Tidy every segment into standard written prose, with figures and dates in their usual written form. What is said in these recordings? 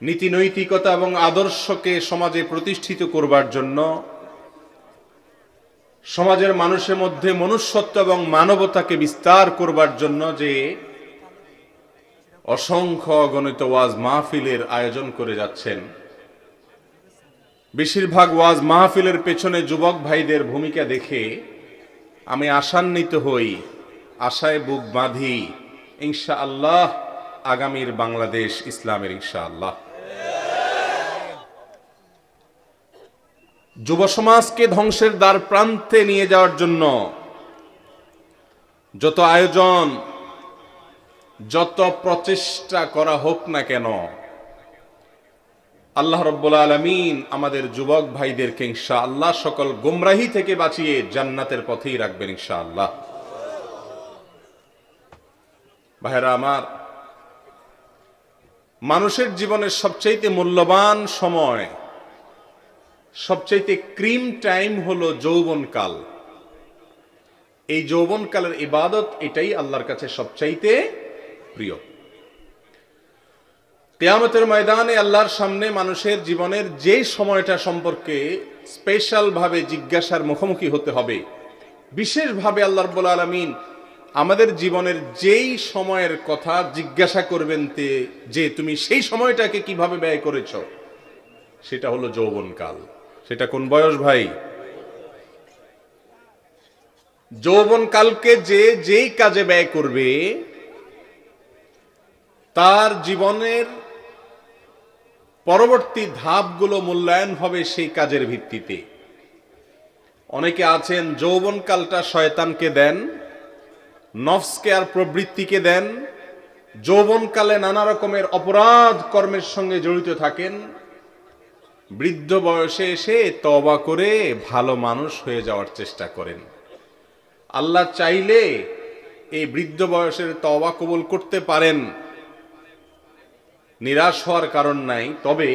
নীতি নৈতিকতা এবং আদর্শকে সমাজে প্রতিষ্ঠিত করবার জন্য, সমাজের মানুষের মধ্যে মনুষ্যত্ব এবং মানবতাকে বিস্তার করবার জন্য যে অসংখ্য অগণিত ওয়াজ মাহফিলের আয়োজন করে যাচ্ছেন, বেশিরভাগ ওয়াজ মাহফিলের পেছনে যুবক ভাইদের ভূমিকা দেখে আমি আশান্বিত হই, আশায় বুক বাঁধি ইনশাআল্লাহ আগামীর বাংলাদেশ ইসলামের ইনশাআল্লাহ। যুব সমাজকে ধ্বংসের দ্বার প্রান্তে নিয়ে যাওয়ার জন্য যত আয়োজন, যত প্রচেষ্টা করা হোক না কেন, আল্লাহ রাব্বুল আলামিন আমাদের যুবক ভাইদেরকে ইনশাআল্লাহ সকল গোমরাহি থেকে বাঁচিয়ে জান্নাতের পথেই রাখবেন ইনশাআল্লাহ। ভাইরা আমার, মানুষের জীবনের সবচাইতে মূল্যবান সময়, সবচাইতে ক্রিম টাইম হলো যৌবনকাল। এই যৌবনকালের ইবাদত এটাই আল্লাহর কাছে সবচাইতে প্রিয়। কিয়ামতের ময়দানে আল্লাহর সামনে মানুষের জীবনের যে সময়টা সম্পর্কে স্পেশাল ভাবে জিজ্ঞাসার মুখোমুখি হতে হবে, বিশেষভাবে আল্লাহ রাব্বুল আলামিন আমাদের জীবনের যেই সময়ের কথা জিজ্ঞাসা করবেন যে তুমি সেই সময়টাকে কিভাবে ব্যয় করেছ, সেটা হলো যৌবনকাল। সেটা কোন বয়স ভাই? যৌবনকালকে যে যেই কাজে ব্যয় করবে তার জীবনের পরবর্তী ধাপগুলো মূল্যায়ন হবে সেই কাজের ভিত্তিতে। অনেকে আছেন যৌবনকালটা শয়তানকে দেন, নফসকে আর প্রবৃত্তিকে দেন, যৌবনকালে নানা রকমের অপরাধ কর্মের সঙ্গে জড়িত থাকেন, বৃদ্ধ বয়সে এসে তওবা করে ভালো মানুষ হয়ে যাওয়ার চেষ্টা করেন। আল্লাহ চাইলে এই বৃদ্ধ বয়সের তওবা কবুল করতে পারেন, নিরাশ হওয়ার কারণ নাই। তবে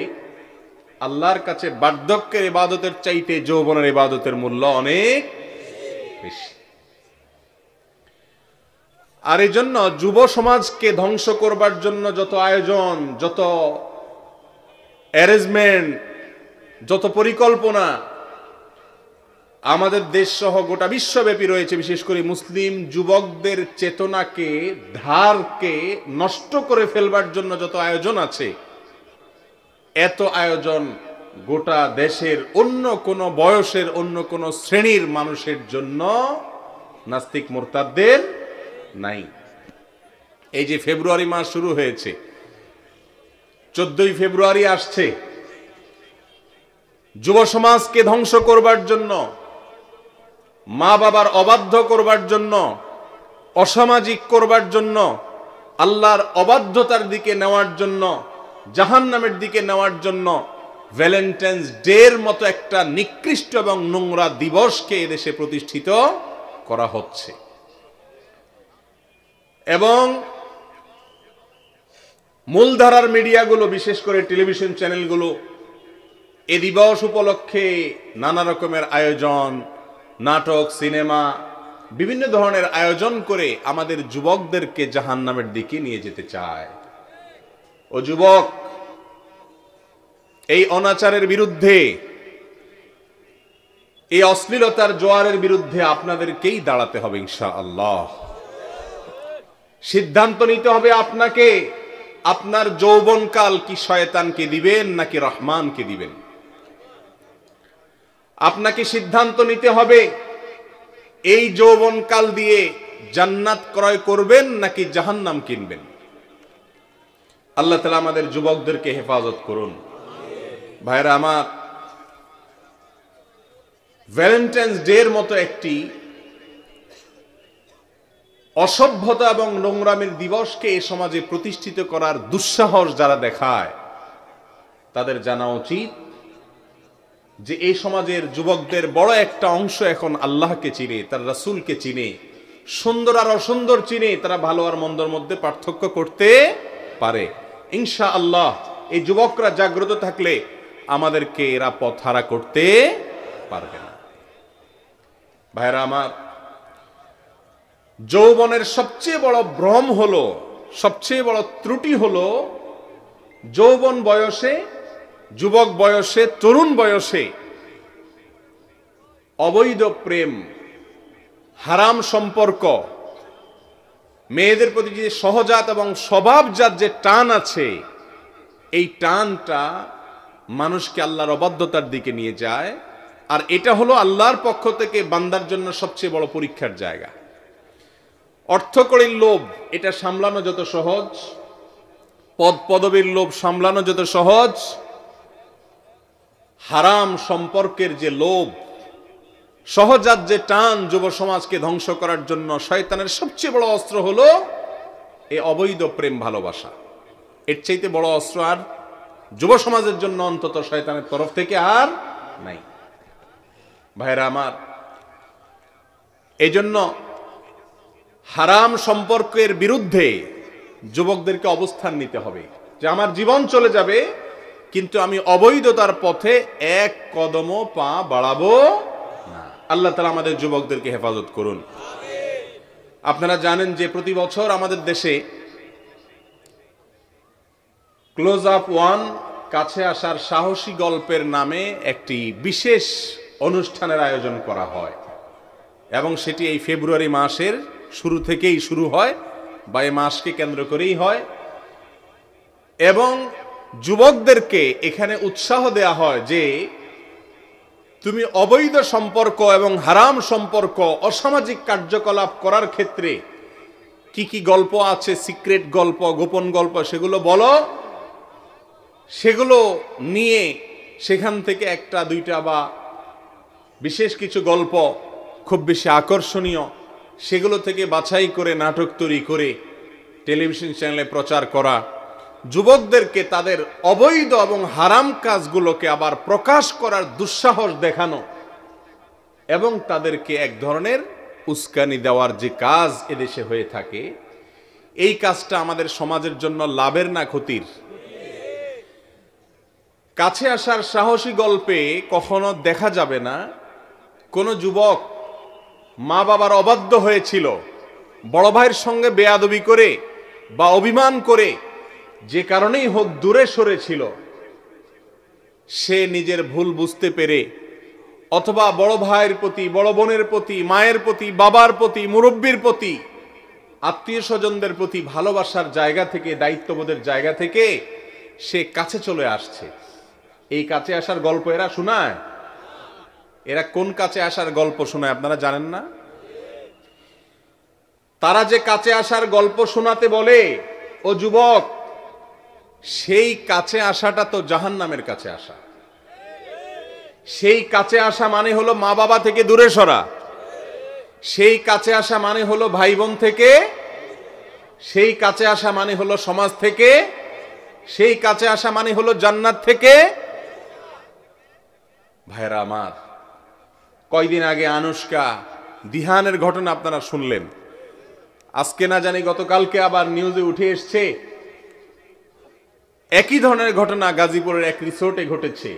আল্লাহর কাছে বার্ধক্যের ইবাদতের চাইতে যৌবনের ইবাদতের মূল্য অনেক বেশি। আর এই জন্য যুব সমাজকে ধ্বংস করবার জন্য যত আয়োজন, যত অ্যারেঞ্জমেন্ট, যত পরিকল্পনা আমাদের দেশ সহ গোটা বিশ্বব্যাপী রয়েছে, বিশেষ করে মুসলিম যুবকদের চেতনাকে, ধারকে নষ্ট করে ফেলবার জন্য যত আয়োজন আছে, এত আয়োজন গোটা দেশের অন্য কোন বয়সের, অন্য কোন শ্রেণীর মানুষের জন্য, নাস্তিক মুরতাদদের নাই। এই যে ফেব্রুয়ারি মাস শুরু হয়েছে, 14ই ফেব্রুয়ারি আসছে, যুব সমাজকে ধ্বংস করবার জন্য, মা বাবার অবাধ্য করবার জন্য, অসামাজিক করবার জন্য, আল্লাহর অবাধ্যতার দিকে নেওয়ার জন্য, জাহান্নামের দিকে নেওয়ার জন্য ভ্যালেন্টাইন্স ডের মতো একটা নিকৃষ্ট এবং নোংরা দিবসকে এদেশে প্রতিষ্ঠিত করা হচ্ছে। এবং মূলধারার মিডিয়াগুলো, বিশেষ করে টেলিভিশন চ্যানেলগুলো এ দিবস উপলক্ষে নানা রকমের আয়োজন, নাটক, সিনেমা, বিভিন্ন ধরনের আয়োজন করে আমাদের যুবকদেরকে জাহান্নামের দিকে নিয়ে যেতে চায়। ও যুবক, এই অনাচারের বিরুদ্ধে, এই অশ্লীলতার জোয়ারের বিরুদ্ধে আপনাদেরকেই দাঁড়াতে হবে ইনশাআল্লাহ। সিদ্ধান্ত নিতে হবে আপনাকে, আপনার যৌবনকাল কি শয়তানকে দিবেন নাকি রহমানকে দিবেন। আপনাকে সিদ্ধান্ত নিতে হবে এই যৌবনকাল দিয়ে জান্নাত ক্রয় করবেন নাকি জাহান্নাম কিনবেন। আল্লাহ তাআলা আমাদের যুবকদেরকে হেফাজত করুন। ভাইরা আমার, ভ্যালেন্টাইন্স ডের মতো একটি অসভ্যতা এবং নোংরামের দিবসকে এ সমাজে প্রতিষ্ঠিত করার দুঃসাহস যারা দেখায়, তাদের জানা উচিত যে এই সমাজের যুবকদের বড় একটা অংশ এখন আল্লাহকে চিনে, তার রাসূলকে চিনে, সুন্দর আর অসুন্দর চিনে, তারা ভালো আর মন্দর মধ্যে পার্থক্য করতে পারে। ইনশাআল্লাহ এই যুবকরা জাগ্রত থাকলে আমাদেরকে এরা পথহারা করতে পারবে না। ভাইরা আমার, যৌবনের সবচেয়ে বড় ভ্রম হলো, সবচেয়ে বড় ত্রুটি হলো যৌবন বয়সে, যুবক বয়সে, তরুণ বয়সে অবৈধ প্রেম, হারাম সম্পর্ক, মেয়েদের প্রতি যে সহজাত এবং স্বভাবজাত যে টান আছে, এই টানটা মানুষকে আল্লাহর অবাধ্যতার দিকে নিয়ে যায়। আর এটা হলো আল্লাহর পক্ষ থেকে বান্দার জন্য সবচেয়ে বড় পরীক্ষার জায়গা। অর্থকড়ির লোভ, এটা সামলানো যত সহজ, পদ পদবীর লোভ সামলানো যত সহজ, হারাম সম্পর্কের যে লোভ, সহজাত যে টান যুব সমাজকে ধ্বংস করার জন্য শয়তানের সবচেয়ে বড় অস্ত্র হলো এই অবৈধ প্রেম ভালোবাসা। এর চাইতে বড় অস্ত্র আর যুব সমাজের জন্য অন্তত শয়তানের তরফ থেকে আর নাই। ভাইরা আমার, এই জন্য হারাম সম্পর্কের বিরুদ্ধে যুবকদেরকে অবস্থান নিতে হবে যে আমার জীবন চলে যাবে, কিন্তু আমি অবৈধতার পথে এক কদমও পা বাড়াবো না। আল্লাহ তাআলা আমাদের যুবকদেরকে হেফাজত করুন। আপনারা জানেন যে প্রতি বছর আমাদের দেশে ক্লোজ আপ ওয়ান, কাছে আসার সাহসী গল্পের নামে একটি বিশেষ অনুষ্ঠানের আয়োজন করা হয় এবং সেটি এই ফেব্রুয়ারি মাসের শুরু থেকেই শুরু হয় বা এই মাসকে কেন্দ্র করেই হয় এবং যুবকদেরকে এখানে উৎসাহ দেয়া হয় যে তুমি অবৈধ সম্পর্ক এবং হারাম সম্পর্ক, অসামাজিক কার্যকলাপ করার ক্ষেত্রে কি কি গল্প আছে, সিক্রেট গল্প, গোপন গল্প, সেগুলো বলো। সেগুলো নিয়ে সেখান থেকে একটা দুইটা বা বিশেষ কিছু গল্প খুব বেশি আকর্ষণীয়, সেগুলো থেকে বাছাই করে নাটক তৈরি করে টেলিভিশন চ্যানেলে প্রচার করা, যুবকদেরকে তাদের অবৈধ এবং হারাম কাজগুলোকে আবার প্রকাশ করার দুঃসাহস দেখানো এবং তাদেরকে এক ধরনের উস্কানি দেওয়ার যে কাজ এদেশে হয়ে থাকে, এই কাজটা আমাদের সমাজের জন্য লাভের না ক্ষতির? কাছে আসার সাহসী গল্পে কখনো দেখা যাবে না কোনো যুবক মা বাবার অবাধ্য হয়েছিল, বড় ভাইয়ের সঙ্গে বেয়াদবি করে বা অভিমান করে, যে কারণেই হোক দূরে সরেছিল, সে নিজের ভুল বুঝতে পেরে অথবা বড় ভাইয়ের প্রতি, বড় বোনের প্রতি, মায়ের প্রতি, বাবার প্রতি, মুরব্বীর প্রতি, আত্মীয় স্বজনদের প্রতি ভালোবাসার জায়গা থেকে, দায়িত্ববোধের জায়গা থেকে সে কাছে চলে আসছে। এই কাছে আসার গল্প এরা শোনায়। এরা কোন কাছে আসার গল্প শোনায় আপনারা জানেন না? তারা যে কাছে আসার গল্প শোনাতে বলে, ও যুবক, সেই কাছে আসাটা তো জাহান্নামের কাছে আসা। সেই কাছে আসা মানে হলো মা বাবা থেকে দূরে সরা। সেই কাছে আসা মানে হলো ভাই বোন থেকে, সেই কাছে আসা মানে হলো সমাজ থেকে, সেই কাছে আসা মানে হলো জান্নাত থেকে। ভাইরা আমার, কয়দিন আগে আনুষ্কা দিহানের ঘটনা আপনারা শুনলেন। আজকে না জানি গতকালকে আবার নিউজে উঠে এসছে একই ধরনের ঘটনা গাজীপুরের এক রিসোর্টে ঘটেছে।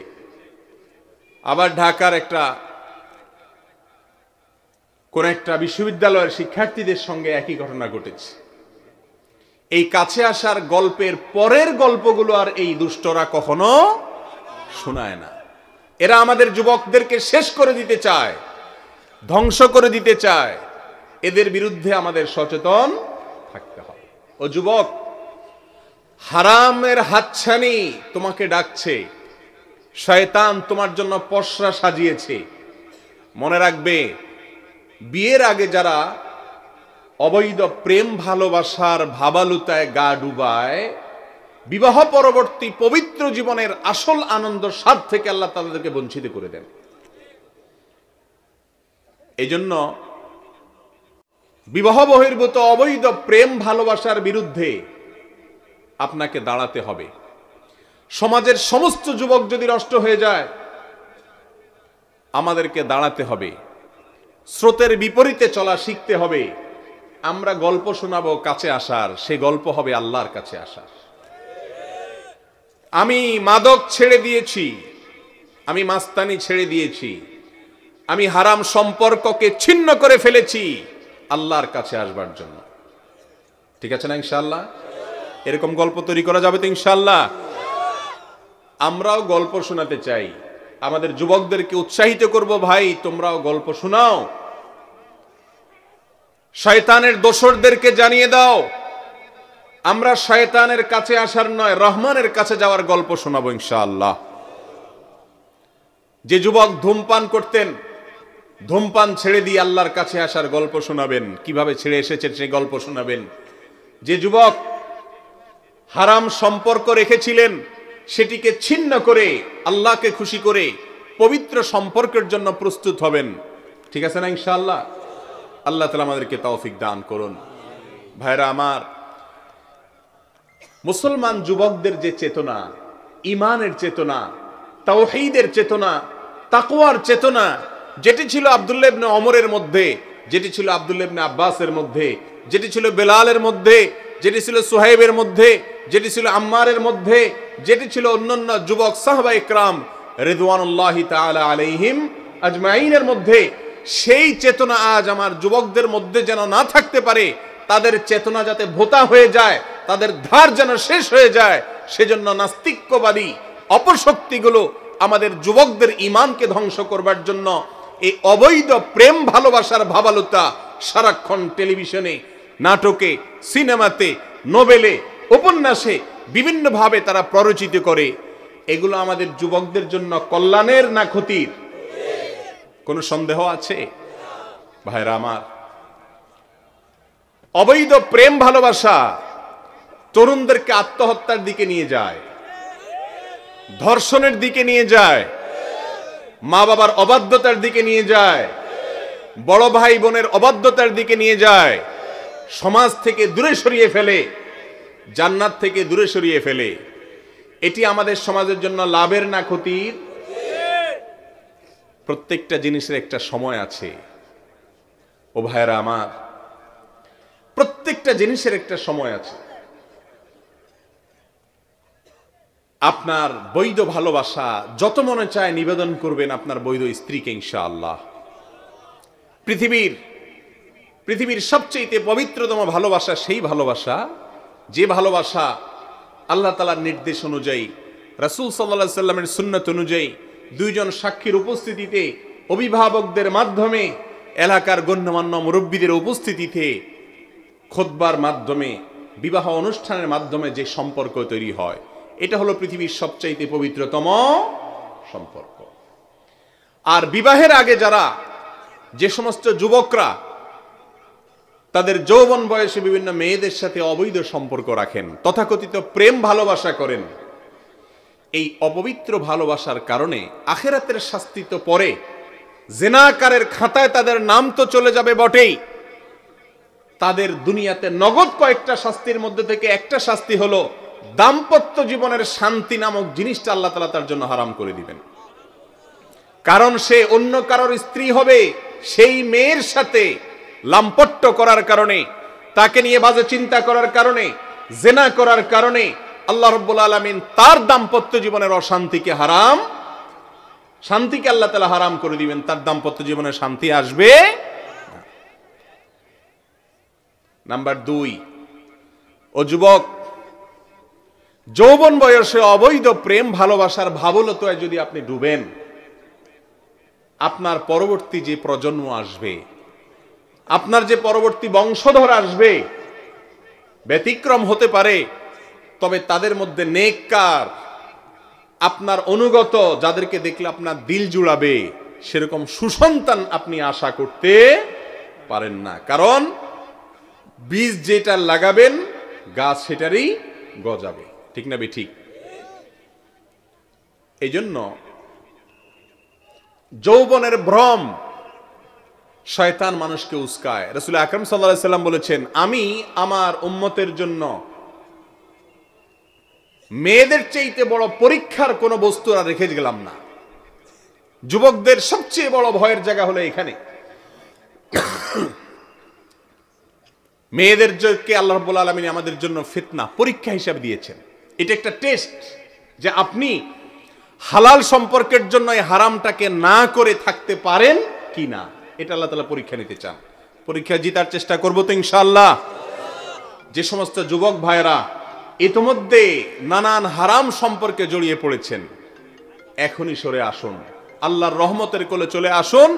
আবার ঢাকার কোন একটা বিশ্ববিদ্যালয়ের শিক্ষার্থীদের সঙ্গে একই ঘটনা ঘটেছে। এই কাছে আসার গল্পের পরের গল্পগুলো আর এই দুষ্টরা কখনো শোনায় না। এরা আমাদের যুবকদেরকে শেষ করে দিতে চায়, ধ্বংস করে দিতে চায়। এদের বিরুদ্ধে আমাদের সচেতন থাকতে হবে। ও যুবক, হারামের হাতছানি তোমাকে ডাকছে, শয়তান তোমার জন্য পসরা সাজিয়েছে। মনে রাখবে, বিয়ের আগে যারা অবৈধ প্রেম ভালোবাসার ভাবালুতায় গা ডুবায়, বিবাহ পরবর্তী পবিত্র জীবনের আসল আনন্দ স্বাদ থেকে আল্লাহ তাদেরকে বঞ্চিত করে দেন। এই জন্য বিবাহ বহির্ভূত অবৈধ প্রেম ভালোবাসার বিরুদ্ধে আপনাকে দাঁড়াতে হবে। সমাজের সমস্ত যুবক যদি নষ্ট হয়ে যায়, আমাদেরকে দাঁড়াতে হবে, স্রোতের বিপরীতে চলা শিখতে হবে। আমরা গল্প শোনাবো কাছে আসার, সে গল্প হবে আল্লাহর কাছে আসার। আমি মাদক ছেড়ে দিয়েছি, আমি মাস্তানি ছেড়ে দিয়েছি, আমি হারাম সম্পর্ককে ছিন্ন করে ফেলেছি, আল্লাহর কাছে আসবার জন্য। ঠিক আছে না ইনশাআল্লাহ? এরকম গল্প তৈরি করা যাবে তো ইনশাআল্লাহ? আমরাও গল্প শোনাতে চাই, আমাদের যুবকদেরকে উৎসাহিত করব, ভাই তোমরাও গল্প শোনাও, শয়তানের দোসরদেরকে জানিয়ে দাও আমরা শয়তানের কাছে আসার নয়, রহমানের কাছে যাওয়ার গল্প শোনাবো ইনশাআল্লাহ। যে যুবক ধূমপান করতেন, ধূমপান ছেড়ে দিয়ে আল্লাহর কাছে আসার গল্প শোনাবেন, কিভাবে ছেড়ে এসেছেন সেই গল্প শোনাবেন। যে যুবক হারাম সম্পর্ক রেখেছিলেন, সেটিকে ছিন্ন করে আল্লাহকে খুশি করে পবিত্র সম্পর্কের জন্য প্রস্তুত হবেন। ঠিক আছে না ইনশাআল্লাহ? আল্লাহ তাআলা আমাদেরকে তৌফিক দান করুন। ভাইরা আমার, মুসলমান যুবকদের যে চেতনা, ঈমানের চেতনা, তাওহীদের চেতনা, তাকওয়ার চেতনা, যেটি ছিল আব্দুল্লাহ ইবনে ওমরের মধ্যে, যেটি ছিল আব্দুল্লাহ ইবনে আব্বাসের মধ্যে, যেটি ছিল বেলালের মধ্যে, যেটি ছিল সুহাইবের মধ্যে, যেটি ছিল আম্মারের মধ্যে, যেটি ছিল অন্যান্য যুবক সাহাবা ইকরাম রিদওয়ানুল্লাহি তাআলা আলাইহিম আজমাইনের মধ্যে, সেই চেতনা আজ আমার যুবকদের মধ্যে যেন না থাকতে পারে, তাদের চেতনা যাতে ভোতা হয়ে যায়, তাদের ধার যেন শেষ হয়ে যায়, সেজন্য নাস্তিক্যবাদী অপশক্তিগুলো আমাদের যুবকদের ঈমানকে ধ্বংস করবার জন্য এই অবৈধ প্রেম ভালোবাসার ভাবালুতা সারাক্ষণ টেলিভিশনে, নাটকে, সিনেমাতে, নোবেলে, উপন্যাসে বিভিন্নভাবে তারা প্ররোচিত করে। এগুলো আমাদের যুবকদের জন্য কল্যাণের না ক্ষতির? কোনো সন্দেহ আছে? ভাইরা আমার, অবৈধ প্রেম ভালোবাসা তরুণদেরকে আত্মহত্যার দিকে নিয়ে যায়, ধর্ষণের দিকে নিয়ে যায়, মা বাবার অবাধ্যতার দিকে নিয়ে যায়, বড় ভাই বোনের অবাধ্যতার দিকে নিয়ে যায়, সমাজ থেকে দূরে সরিয়ে ফেলে, জান্নাত থেকে দূরে সরিয়ে ফেলে। এটি আমাদের সমাজের জন্য লাভের না ক্ষতির? প্রত্যেকটা জিনিসের একটা সময় আছে ও ভাইরা আমার, প্রত্যেকটা জিনিসের একটা সময় আছে। আপনার বৈধ ভালোবাসা যত মনে চায় নিবেদন করবেন আপনার বৈধ স্ত্রীকে ইনশাআল্লাহ। পৃথিবীর সবচেয়ে পবিত্রতম ভালোবাসা সেই ভালোবাসা, যে ভালোবাসা আল্লাহ তাআলার নির্দেশ অনুযায়ী, রাসূল সাল্লাল্লাহু আলাইহি সাল্লামের সুন্নাত অনুযায়ী, দুইজন সাক্ষীর উপস্থিতিতে, অভিভাবকদের মাধ্যমে, এলাকার গণ্যমান্য মুরব্বীদের উপস্থিতিতে, খুতবার মাধ্যমে, বিবাহ অনুষ্ঠানের মাধ্যমে যে সম্পর্ক তৈরি হয়, এটা হলো পৃথিবীর সবচাইতে পবিত্রতম সম্পর্ক। আর বিবাহের আগে যারা, যে সমস্ত যুবকরা তাদের যৌবন বয়সে বিভিন্ন মেয়েদের সাথে অবৈধ সম্পর্ক রাখেন, তথাকথিত প্রেম ভালোবাসা করেন, এই অপবিত্র ভালোবাসার কারণে আখিরাতের শাস্তি তো পরে, জিনাকারের খাতায় তাদের নাম তো চলে যাবে বটেই, তাদের দুনিয়াতে নগদ কয়েকটা শাস্তির মধ্যে থেকে একটা শাস্তি হলো দাম্পত্য জীবনের শান্তি নামক জিনিসটা আল্লাহ তাআলা তার জন্য হারাম করে দিবেন। কারণ সে অন্য কারোর স্ত্রী হবে, সেই মেয়ের সাথে লাম্পট্য করার কারণে, তাকে নিয়ে বাজে চিন্তা করার কারণে, জিনা করার কারণে আল্লাহ রাব্বুল আলামিন তার দাম্পত্য জীবনের অশান্তিকে হারাম, শান্তিকে আল্লাহ তাআলা হারাম করে দিবেন, তার দাম্পত্য জীবনে শান্তি আসবে। নাম্বার 2, ও যুবক, যৌবন বয়সে অবৈধ প্রেম ভালোবাসার ভাবলতায় যদি আপনি ডুবেন, আপনার পরবর্তী যে প্রজন্ম আসবে, আপনার যে পরবর্তী বংশধর আসবে, ব্যতিক্রম হতে পারে, তবে তাদের মধ্যে নেককার, আপনার অনুগত, যাদেরকে দেখলে আপনার দিল জুড়াবে, সেরকম সুসন্তান আপনি আশা করতে পারেন না। কারণ বীজ যেটা লাগাবেন গাছ সেটারই গজাবে। ঠিক না ঠিক? এই জন্য যৌবনের ভ্রম শয়তান মানুষকে উস্কায়। রাসূল আকরাম সাল্লাল্লাহু আলাইহি সাল্লাম বলেছেন, আমি আমার উম্মতের জন্য মেয়েদের চাইতে বড় পরীক্ষার কোন বস্তু আর রেখে গেলাম না। যুবকদের সবচেয়ে বড় ভয়ের জায়গা হলো এখানে। মেয়েদেরকে আল্লাহ রাব্বুল আলামিন আমাদের জন্য ফিতনা, পরীক্ষা হিসাবে দিয়েছেন। এটা একটা টেস্ট যে আপনি হালাল সম্পর্কের জন্য এই হারামটাকে না করে থাকতে পারেন কি না, এটা আল্লাহ তাআলা পরীক্ষা নিতে চান। পরীক্ষা জিতার চেষ্টা করব তো ইনশাআল্লাহ। যে সমস্ত যুবক ভাইরা ইতোমধ্যে নানান হারাম সম্পর্কে জড়িয়ে পড়েছেন, এখনই সরে আসুন, আল্লাহর রহমতের কোলে চলে আসুন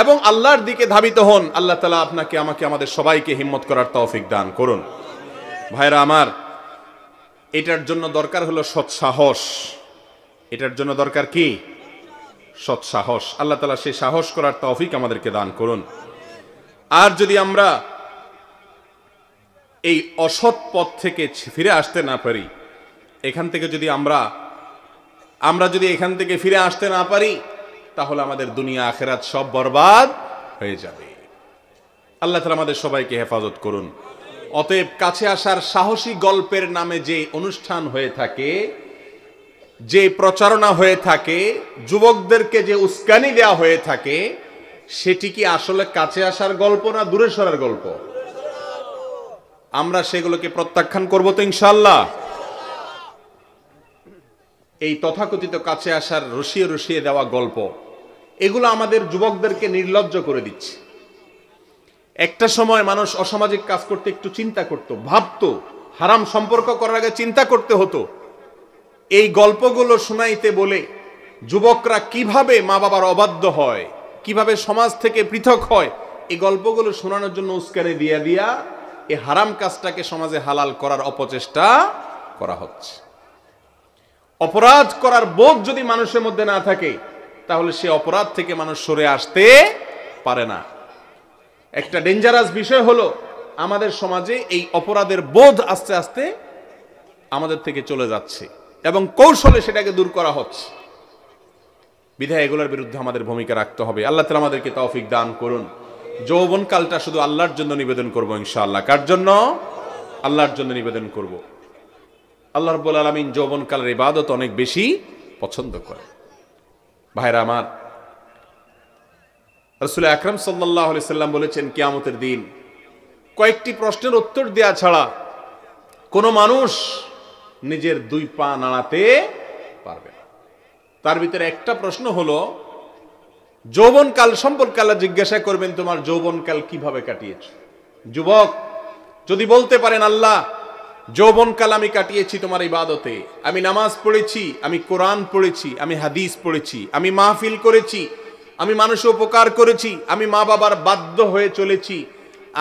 এবং আল্লাহর দিকে ধাবিত হন। আল্লাহ তাআলা আপনাকে, আমাকে, আমাদের সবাইকে হিম্মত করার তৌফিক দান করুন। ভাইরা আমার, এটার জন্য দরকার হলো সৎ সাহস। এটার জন্য দরকার কি? সৎ সাহস। আল্লাহ তাআলা সেই সাহস করার তৌফিক আমাদেরকে দান করুন। আর যদি আমরা এই অসৎ পথ থেকে ফিরে আসতে না পারি, এখান থেকে যদি আমরা যদি এখান থেকে ফিরে আসতে না পারি, তাহলে আমাদের দুনিয়া আখিরাত সব বরবাদ হয়ে যাবে। আল্লাহ তাআলা আমাদের সবাইকে হেফাজত করুন। অতএব কাছে আসার সাহসী গল্পের নামে যে অনুষ্ঠান হয়ে থাকে, যে প্রচারণা হয়ে থাকে, যুবকদেরকে যে উস্কানি দেওয়া হয়ে থাকে, সেটি কি আসলে কাছে আসার গল্প না দূরে সরার গল্প? আমরা সেগুলোকে প্রত্যাখ্যান করব তো ইনশাআল্লাহ। এই তথাকথিত কাছে আসার রসিয়ে রসিয়ে দেওয়া গল্প, এগুলো আমাদের যুবকদেরকে নির্লজ্জ করে দিচ্ছে। একটা সময় মানুষ অসামাজিক কাজ করতে একটু চিন্তা করত, ভাবতো, হারাম সম্পর্ক করার আগে চিন্তা করতে হতো। এই গল্পগুলো শোনাইতে বলে যুবকরা কিভাবে মা বাবার অবাধ্য হয়, কিভাবে সমাজ থেকে পৃথক হয়, এই গল্পগুলো শোনানোর জন্য উস্কানি দিয়া এই হারাম কাজটাকে সমাজে হালাল করার অপচেষ্টা করা হচ্ছে। অপরাধ করার বোধ যদি মানুষের মধ্যে না থাকে, তাহলে সে অপরাধ থেকে মানুষ সরে আসতে পারে না। একটা ডেঞ্জারাস বিষয় হলো, আমাদের সমাজে এই অপরাধের বোধ আস্তে আস্তে আমাদের থেকে চলে যাচ্ছে এবং কৌশলে সেটাকে দূর করা হচ্ছে। বিধায় এগুলোর বিরুদ্ধে আমাদের ভূমিকা রাখতে হবে। আল্লাহ তাআলা আমাদেরকে তৌফিক দান করুন। যৌবনকালটা শুধু আল্লাহর জন্য নিবেদন করব ইনশাআল্লাহ। কার জন্য? আল্লাহর জন্য নিবেদন করব। আল্লাহ রাব্বুল আলামিন যৌবনকালের ইবাদত অনেক বেশি পছন্দ করেন। ভাইরা আমার, রাসূল আকরাম সাল্লাল্লাহু আলাইহি সাল্লাম বলেছেন, কিয়ামতের দিন কয়েকটি প্রশ্নের উত্তর দেয়া ছাড়া কোনো মানুষ নিজের দুই পা নাড়াতে পারবে না। তার ভিতরে একটা প্রশ্ন হলো, যৌবনকাল সম্পর্কে আল্লাহ জিজ্ঞাসা করবেন, তোমার যৌবনকাল কিভাবে কাটিয়েছো? যুবক যদি বলতে পারেন, আল্লাহ যৌবনকাল আমি কাটিয়েছি তোমার ইবাদতে, আমি নামাজ পড়েছি, আমি কোরআন পড়েছি, আমি হাদিস পড়েছি, আমি মাহফিল করেছি, আমি মানুষের উপকার করেছি, আমি মা বাবার বাধ্য হয়ে চলেছি,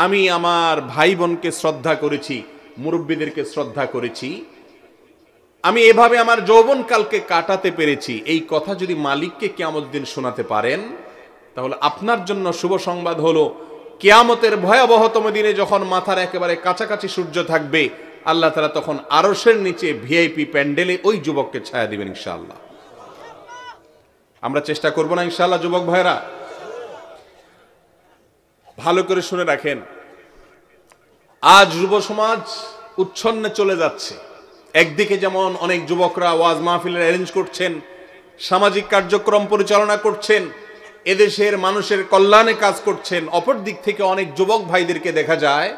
আমি আমার ভাই বোনকে শ্রদ্ধা করেছি, মুরব্বীদেরকে শ্রদ্ধা করেছি, আমি এভাবে আমার যৌবনকালকে কাটাতে পেরেছি, এই কথা যদি মালিককে কিয়ামত দিন শোনাতে পারেন, তাহলে আপনার জন্য শুভ সংবাদ হলো, কিয়ামতের ভয়াবহতম দিনে যখন মাথার একেবারে কাছাকাছি সূর্য থাকবে, আল্লাহ তাআলা তখন আরশের নিচে ভিআইপি প্যান্ডেলে ওই যুবককে ছায়া দিবেন ইনশাআল্লাহ। আমরা চেষ্টা করব না ইনশাআল্লাহ? যুবক ভাইরা ভালো করে শুনে রাখেন, আজ যুব সমাজ উচ্ছন্নে চলে যাচ্ছে। একদিকে যেমন অনেক যুবকরা ওয়াজ মাহফিলের অ্যারেঞ্জ করছেন, সামাজিক কার্যক্রম পরিচালনা করছেন, এদেশের মানুষের কল্যাণে কাজ করছেন, অপর দিক থেকে অনেক যুবক ভাইদেরকে দেখা যায়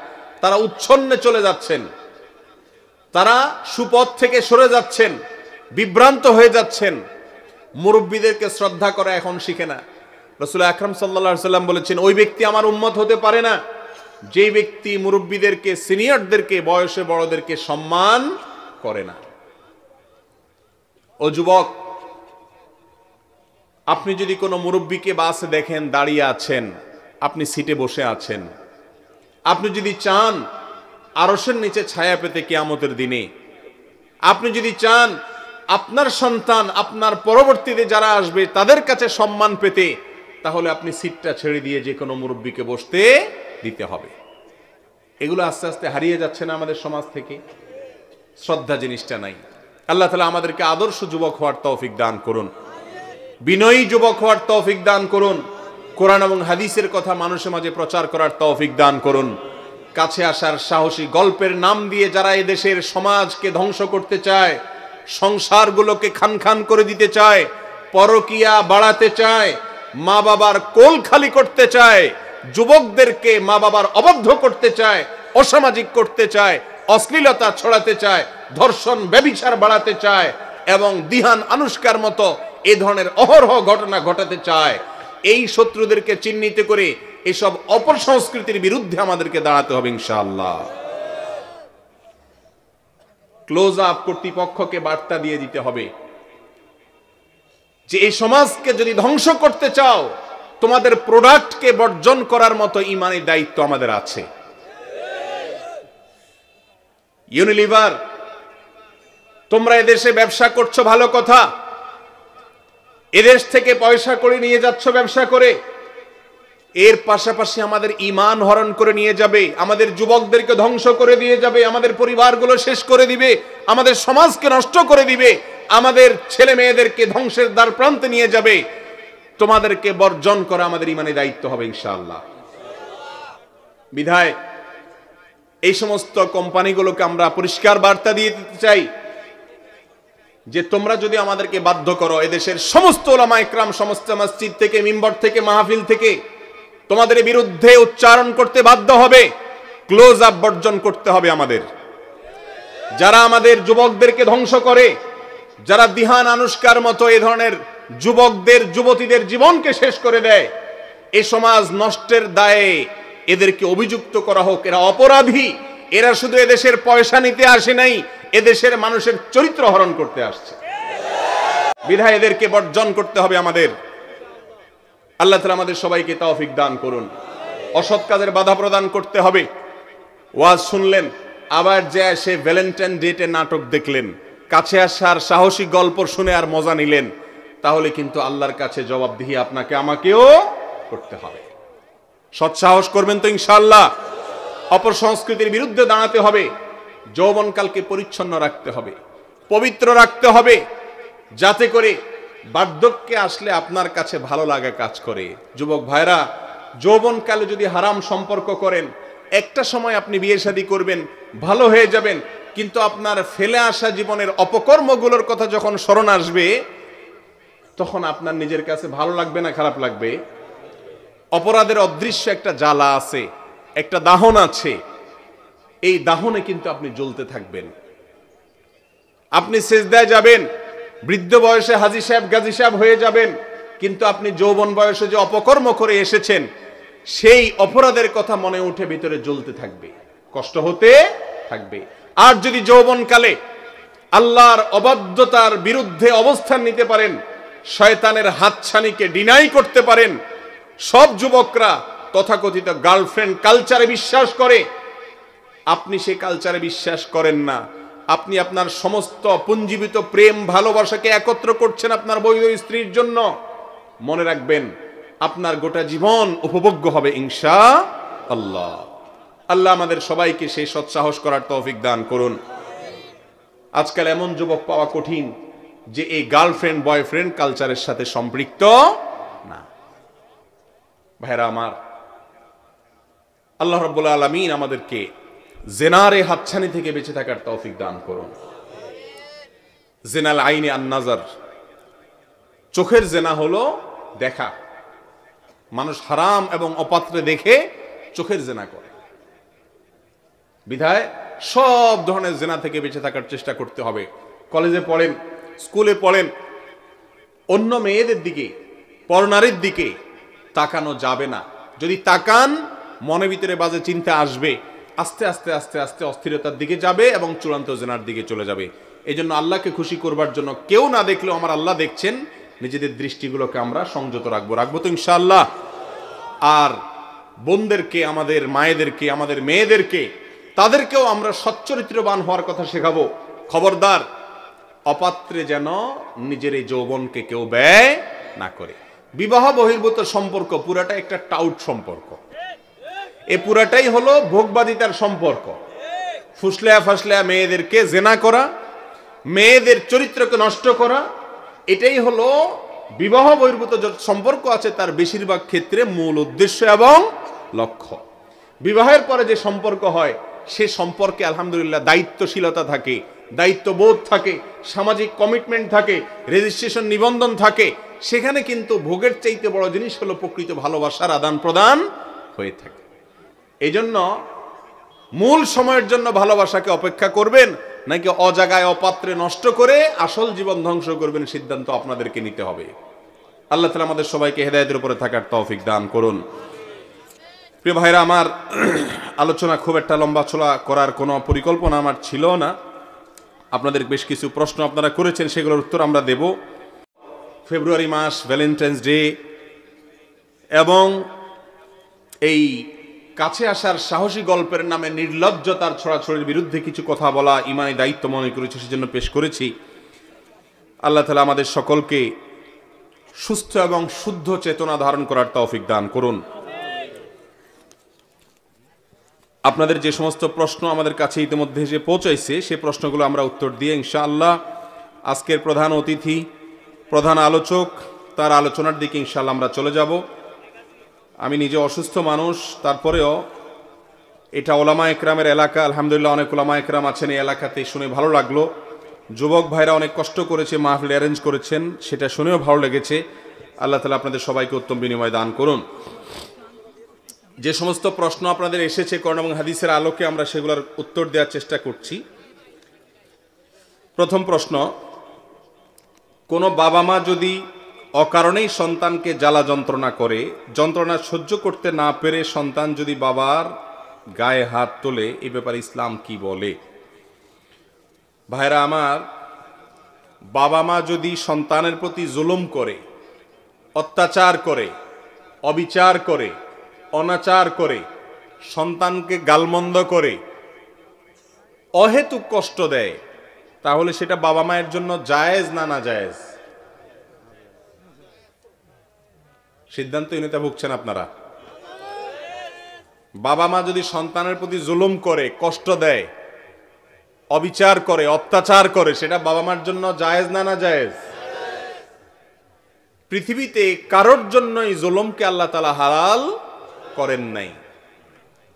তারা উচ্ছন্নে চলে যাচ্ছেন, তারা সুপথ থেকে সরে যাচ্ছেন, বিভ্রান্ত হয়ে যাচ্ছেন, মুরব্বীদেরকে শ্রদ্ধা করা এখন শিখে না। রাসূল আকরাম সাল্লাল্লাহু আলাইহি সাল্লাম বলেছেন, ওই ব্যক্তি আমার উম্মত হতে পারে না যেই ব্যক্তি মুরব্বীদেরকে, সিনিয়রদেরকে, বয়সে বড়দেরকে সম্মান করে না। ও যুবক, আপনি যদি কোনো মুরব্বীকে বাসে দেখেন দাঁড়িয়ে আছেন, আপনি সিটে বসে আছেন, আপনি যদি চান আরশের নিচে ছায়া পেতে কিয়ামতের দিনে, আপনি যদি চান আপনার সন্তান, আপনার পরবর্তীতে যারা আসবে তাদের কাছে সম্মান পেতে, তাহলে আপনি সিটটা ছেড়ে দিয়ে যে কোনো মুরব্বীকে বসতে দিতে হবে। এগুলো আস্তে আস্তে হারিয়ে যাচ্ছে না আমাদের সমাজ থেকে? শ্রদ্ধা জিনিসটা নাই। আল্লাহ তাআলা আমাদেরকে আদর্শ যুবক হওয়ার তৌফিক দান করুন, বিনয়ী যুবক হওয়ার তৌফিক দান করুন, কোরআন এবং হাদিসের কথা মানুষের মাঝে প্রচার করার তৌফিক দান করুন। কাছে আসার সাহসী গল্পের নাম দিয়ে যারা এদেশের সমাজকে ধ্বংস করতে চায়, সংসারগুলোকে খান খান করে দিতে চায়, পরকিয়া বাড়াতে চায়, মা বাবার কোল খালি করতে চায়, যুবকদেরকে মা বাবার অবাধ্য করতে চায়, অসামাজিক করতে চায়, অশ্লীলতা ছড়াতে চায়, ধর্ষণ ব্যভিচার বাড়াতে চায় এবং দিহান আনুষ্কার মতো এ ধরনের অহরহ ঘটনা ঘটাতে চায়, এই শত্রুদেরকে চিহ্নিত করে এসব অপসংস্কৃতির বিরুদ্ধে আমাদেরকে দাঁড়াতে হবে ইনশাআল্লাহ। ক্লোজ আপ কর্তৃপক্ষকে বার্তা দিয়ে দিতে হবে যে এই সমাজকে যদি ধ্বংস করতে চাও, তোমাদের প্রোডাক্টকে বর্জন করার মতো ইমানি দায়িত্ব আমাদের আছে। ইউনিলিভার, তোমরা এদেশে ব্যবসা করছো, ভালো কথা, এদেশ থেকে পয়সা করে নিয়ে যাচ্ছ ব্যবসা করে, এর পাশাপাশি আমাদের ঈমান হরণ করে নিয়ে যাবে, আমাদের যুবকদেরকে ধ্বংস করে দিয়ে যাবে, আমাদের পরিবারগুলো শেষ করে দিবে, আমাদের সমাজকে নষ্ট করে দিবে, আমাদের ছেলে মেয়েদেরকে ধ্বংসের দ্বার প্রান্তে নিয়ে যাবে। তোমাদেরকে বর্জন করা আমাদের ঈমানি দায়িত্ব হবে ইনশাআল্লাহ। বিধায় এই সমস্ত কোম্পানিগুলোকে আমরা পরিষ্কার বার্তা দিয়ে দিতে চাই যে তোমরা যদি আমাদেরকে বাধ্য করো, এদেশের সমস্ত উলামা ইকরাম, সমস্ত মসজিদ থেকে, মিম্বর থেকে, মাহফিল থেকে তোমাদের বিরুদ্ধে উচ্চারণ করতে বাধ্য হবে, ক্লোজ আপ বর্জন করতে হবে আমাদের। যারা আমাদের যুবকদেরকে ধ্বংস করে, যারা দিহান আনুষ্কার মতো এ ধরনের যুবকদের, যুবতীদের জীবনকে শেষ করে দেয়, এই সমাজ নষ্টের দায়ে এদেরকে অভিযুক্ত করা হোক। এরা অপরাধী, এরা শুধু এদেশের পয়সা নিতে আসে নাই, এদেশের মানুষের চরিত্র হরণ করতে আসছে। বিধায় এদেরকে বর্জন করতে হবে আমাদের। আল্লাহ তাআলা আমাদের সবাইকে তৌফিক দান করুন। অসৎ কাজের বাধা প্রদান করতে হবে। ওয়াজ শুনলেন, আবার যে সে ভ্যালেন্টাইন ডেটে নাটক দেখলেন, কাছে আসার সাহসী গল্প শুনে আর মজা নিলেন, তাহলে কিন্তু আল্লাহর কাছে জবাবদিহি আপনাকে আমাকেও করতে হবে। সৎসাহস করবেন তো ইনশাআল্লাহ। অপসংস্কৃতির বিরুদ্ধে দাঁড়াতে হবে। যৌবনকালকে পরিচ্ছন্ন রাখতে হবে, পবিত্র রাখতে হবে, যাতে করে বার্ধক্যে আসলে আপনার কাছে ভালো লাগা কাজ করে। যুবক ভাইরা, যৌবনকালে যদি হারাম সম্পর্ক করেন, একটা সময় আপনি বিয়ে শাদী করবেন, ভালো হয়ে যাবেন, কিন্তু আপনার ফেলে আসা জীবনের অপকর্মগুলোর কথা যখন স্মরণ আসবে, তখন আপনার নিজের কাছে ভালো লাগবে না খারাপ লাগবে? অপরাধের অদৃশ্য একটা জ্বালা আছে, একটা দাহন আছে। এই দাহনে কিন্তু আপনি জ্বলতে থাকবেন। আপনি সিজদায় যাবেন, বৃদ্ধ বয়সে হাজী সাহেব, গাজী সাহেব হয়ে যাবেন, কিন্তু আপনি যৌবন বয়সে যে অপকর্ম করে এসেছেন, সেই অপরাধের কথা মনে উঠে ভিতরে জ্বলতে থাকবে, কষ্ট হতে থাকবে। আর যদি যৌবনকালে আল্লাহর অবাধ্যতার বিরুদ্ধে অবস্থান নিতে পারেন, শয়তানের হাতছানিকে ডিনাই করতে পারেন। সব যুবকরা তথাকথিত গার্লফ্রেন্ড কালচারে বিশ্বাস করে, আপনি সেই কালচারে বিশ্বাস করেন না। আপনি আপনার সমস্ত পুঞ্জীবিত প্রেম ভালোবাসাকে একত্র করছেন আপনার বৈধ স্ত্রীর জন্য। মনে রাখবেন, আপনার গোটা জীবন উপভোগ্য হবে ইনশাআল্লাহ। আল্লাহ আমাদের সবাইকে সেই সৎসাহস করার তৌফিক দান করুন। আজকাল এমন যুবক পাওয়া কঠিন যে এই গার্লফ্রেন্ড বয়ফ্রেন্ড কালচারের সাথে সম্পৃক্ত না। ভাইরা আমার, আল্লাহ রাব্বুল আলামিন আমাদেরকে জেনারে হাতছানি থেকে বেঁচে থাকার তৌফিক দান করুন। জেনাল আইনে আন নাজার, চোখের জেনা হলো দেখা। মানুষ হারাম এবং অপাত্রে দেখে চোখের জেনা করে। বিধায় সব ধরনের জেনা থেকে বেঁচে থাকার চেষ্টা করতে হবে। কলেজে পড়েন, স্কুলে পড়েন, অন্য মেয়েদের দিকে, পরনারীর দিকে তাকানো যাবে না। যদি তাকান, মনের ভিতরে বাজে চিন্তা আসবে, আস্তে আস্তে আস্তে আস্তে অস্থিরতার দিকে যাবে এবং চূড়ান্ত জেনার দিকে চলে যাবে। এই জন্য আল্লাহকে খুশি করবার জন্য, কেউ না দেখলেও আমার আল্লাহ দেখছেন, নিজেদের দৃষ্টিগুলোকে আমরা সংযত রাখবো তো ইনশাআল্লাহ। আর বোনদেরকে, আমাদের মায়েদেরকে, আমাদের মেয়েদেরকে, তাদেরকেও আমরা সচ্চরিত্রবান হওয়ার কথা শেখাবো। খবরদার, অপাত্রে যেন নিজের এই যৌবনকে কেউ ব্যয় না করে। বিবাহ বহির্ভূত সম্পর্ক পুরাটা একটা টাউট সম্পর্ক। এ পুরাটাই হলো ভোগবাদিতার সম্পর্ক। ফুসলেয়া ফাসলেয়া মেয়েদেরকে জেনা করা, মেয়েদের চরিত্রকে নষ্ট করা, এটাই হলো বিবাহ বহির্ভূত যে সম্পর্ক আছে তার বেশিরভাগ ক্ষেত্রে মূল উদ্দেশ্য এবং লক্ষ্য। বিবাহের পরে যে সম্পর্ক হয়, সে সম্পর্কে আলহামদুলিল্লাহ দায়িত্বশীলতা থাকে, দায়িত্ববোধ থাকে, সামাজিক কমিটমেন্ট থাকে, রেজিস্ট্রেশন নিবন্ধন থাকে। সেখানে কিন্তু ভোগের চাইতে বড় জিনিস হলো প্রকৃত ভালোবাসার আদান প্রদান হয়ে থাকে। এই জন্য মূল সময়ের জন্য ভালোবাসাকে অপেক্ষা করবেন নাকি অজাগায় অপাত্রে নষ্ট করে আসল জীবন ধ্বংস করবেন, সিদ্ধান্ত আপনাদেরকে নিতে হবে। আল্লাহ তাআলা আমাদের সবাইকে হেদায়েতের উপরে থাকার তৌফিক দান করুন। প্রিয় ভাইরা আমার, আলোচনা খুব একটা লম্বা চলা করার কোনো পরিকল্পনা আমার ছিল না। আপনাদের বেশ কিছু প্রশ্ন আপনারা করেছেন, সেগুলোর উত্তর আমরা দেব। ফেব্রুয়ারি মাস, ভ্যালেন্টাইন্স ডে এবং এই কাছে আসার সাহসী গল্পের নামে নির্লজ্জতার ছড়াছড়ির বিরুদ্ধে কিছু কথা বলা ইমানি দায়িত্ব মনে করেছি, সেজন্য পেশ করেছি। আল্লাহ তাআলা আমাদের সকলকে সুস্থ এবং শুদ্ধ চেতনা ধারণ করার তৌফিক দান করুন। আপনাদের যে সমস্ত প্রশ্ন আমাদের কাছে ইতিমধ্যে এসে পৌঁছাইছে, সে প্রশ্নগুলো আমরা উত্তর দিয়ে ইনশাআল্লাহ আজকের প্রধান অতিথি, প্রধান আলোচক, তার আলোচনার দিকে ইনশাআল্লাহ আমরা চলে যাব। আমি নিজে অসুস্থ মানুষ, তারপরেও এটা ওলামা একরামের এলাকা, আলহামদুলিল্লাহ অনেক ওলামা একরাম আছেন এই এলাকাতে, শুনে ভালো লাগলো। যুবক ভাইরা অনেক কষ্ট করেছে, মাহফিল অ্যারেঞ্জ করেছেন, সেটা শুনেও ভালো লেগেছে। আল্লাহ তাআলা আপনাদের সবাইকে উত্তম বিনিময় দান করুন। যে সমস্ত প্রশ্ন আপনাদের এসেছে কোরআন এবং হাদিসের আলোকে আমরা সেগুলোর উত্তর দেওয়ার চেষ্টা করছি। প্রথম প্রশ্ন, কোনো বাবা মা যদি অকারণেই সন্তানকে জ্বালা যন্ত্রণা করে, যন্ত্রণা সহ্য করতে না পেরে সন্তান যদি বাবার গায়ে হাত তোলে, এই ব্যাপারে ইসলাম কি বলে? ভাইরা আমার, বাবা মা যদি সন্তানের প্রতি জুলুম করে, অত্যাচার করে, অবিচার করে, অনাচার করে, সন্তানকে গালমন্দ করে, অহেতুক কষ্ট দেয়, তাহলে সেটা বাবা মায়ের জন্য জায়েজ না না জায়েজ? সিদ্ধান্তহীনতা ভুগছেন আপনারা। বাবা মা যদি সন্তানের প্রতি জুলুম করে, কষ্ট দেয়, অবিচার করে, অত্যাচার করে, সেটা বাবা মার জন্য জায়েজ না না জায়েজ? পৃথিবীতে কারোর জন্য এই জুলুমকে আল্লাহ তাআলা হালাল করেন নাই।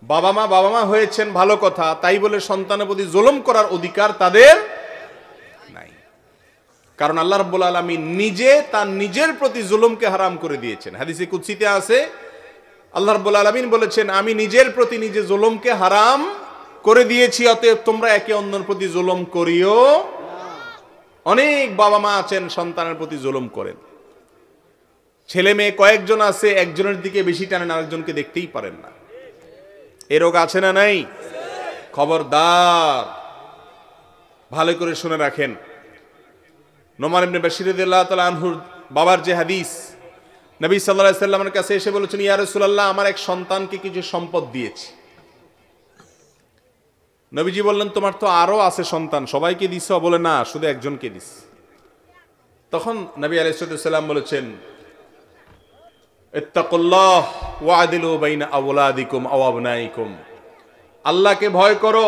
বাবা মা হয়েছেন ভালো কথা, তাই বলে সন্তানের প্রতি জুলুম করার অধিকার তাদের নাই। কারণ আল্লাহ রাব্বুল আলামিন নিজে তার নিজের প্রতি জুলুমকে হারাম করে দিয়েছেন। হাদিসে কুদসিতে আছে, আল্লাহ রাব্বুল আলামিন বলেছেন, আমি নিজের প্রতি নিজে জুলুমকে হারাম করে দিয়েছি, অতএব তোমরা একে অন্যের প্রতি জুলুম করিও। অনেক বাবা মা আছেন সন্তানের প্রতি জুলুম করেন। ছেলে মেয়ে কয়েকজন আছে, একজনের দিকে বেশি টানেন, আরেকজনকে দেখতেই পারেন না। এ রোগ আছে না নাই? খবরদার, ভালো করে শুনে রাখেন। নোমান ইবনে বাশির রাদিয়াল্লাহু তাআলা আনহুর বাবার যে হাদিস, নবী সাল্লাল্লাহু আলাইহি সাল্লামের কাছে এসে বলেছেন, ইয়া রাসূলুল্লাহ, আমার এক সন্তানকে কিছু সম্পদ দিয়েছি। নবীজি বললেন, তোমার তো আরো আছে সন্তান, সবাইকে দিছ? বলে না, শুধু একজনকে দিস। তখন নবী আলাইহিস সালাম বলেছেন, ইত্তাকুল্লাহ ওয়াদিলু বাইনা আওলাদিকুম আও আবনাইকুম, আল্লাহকে ভয় করো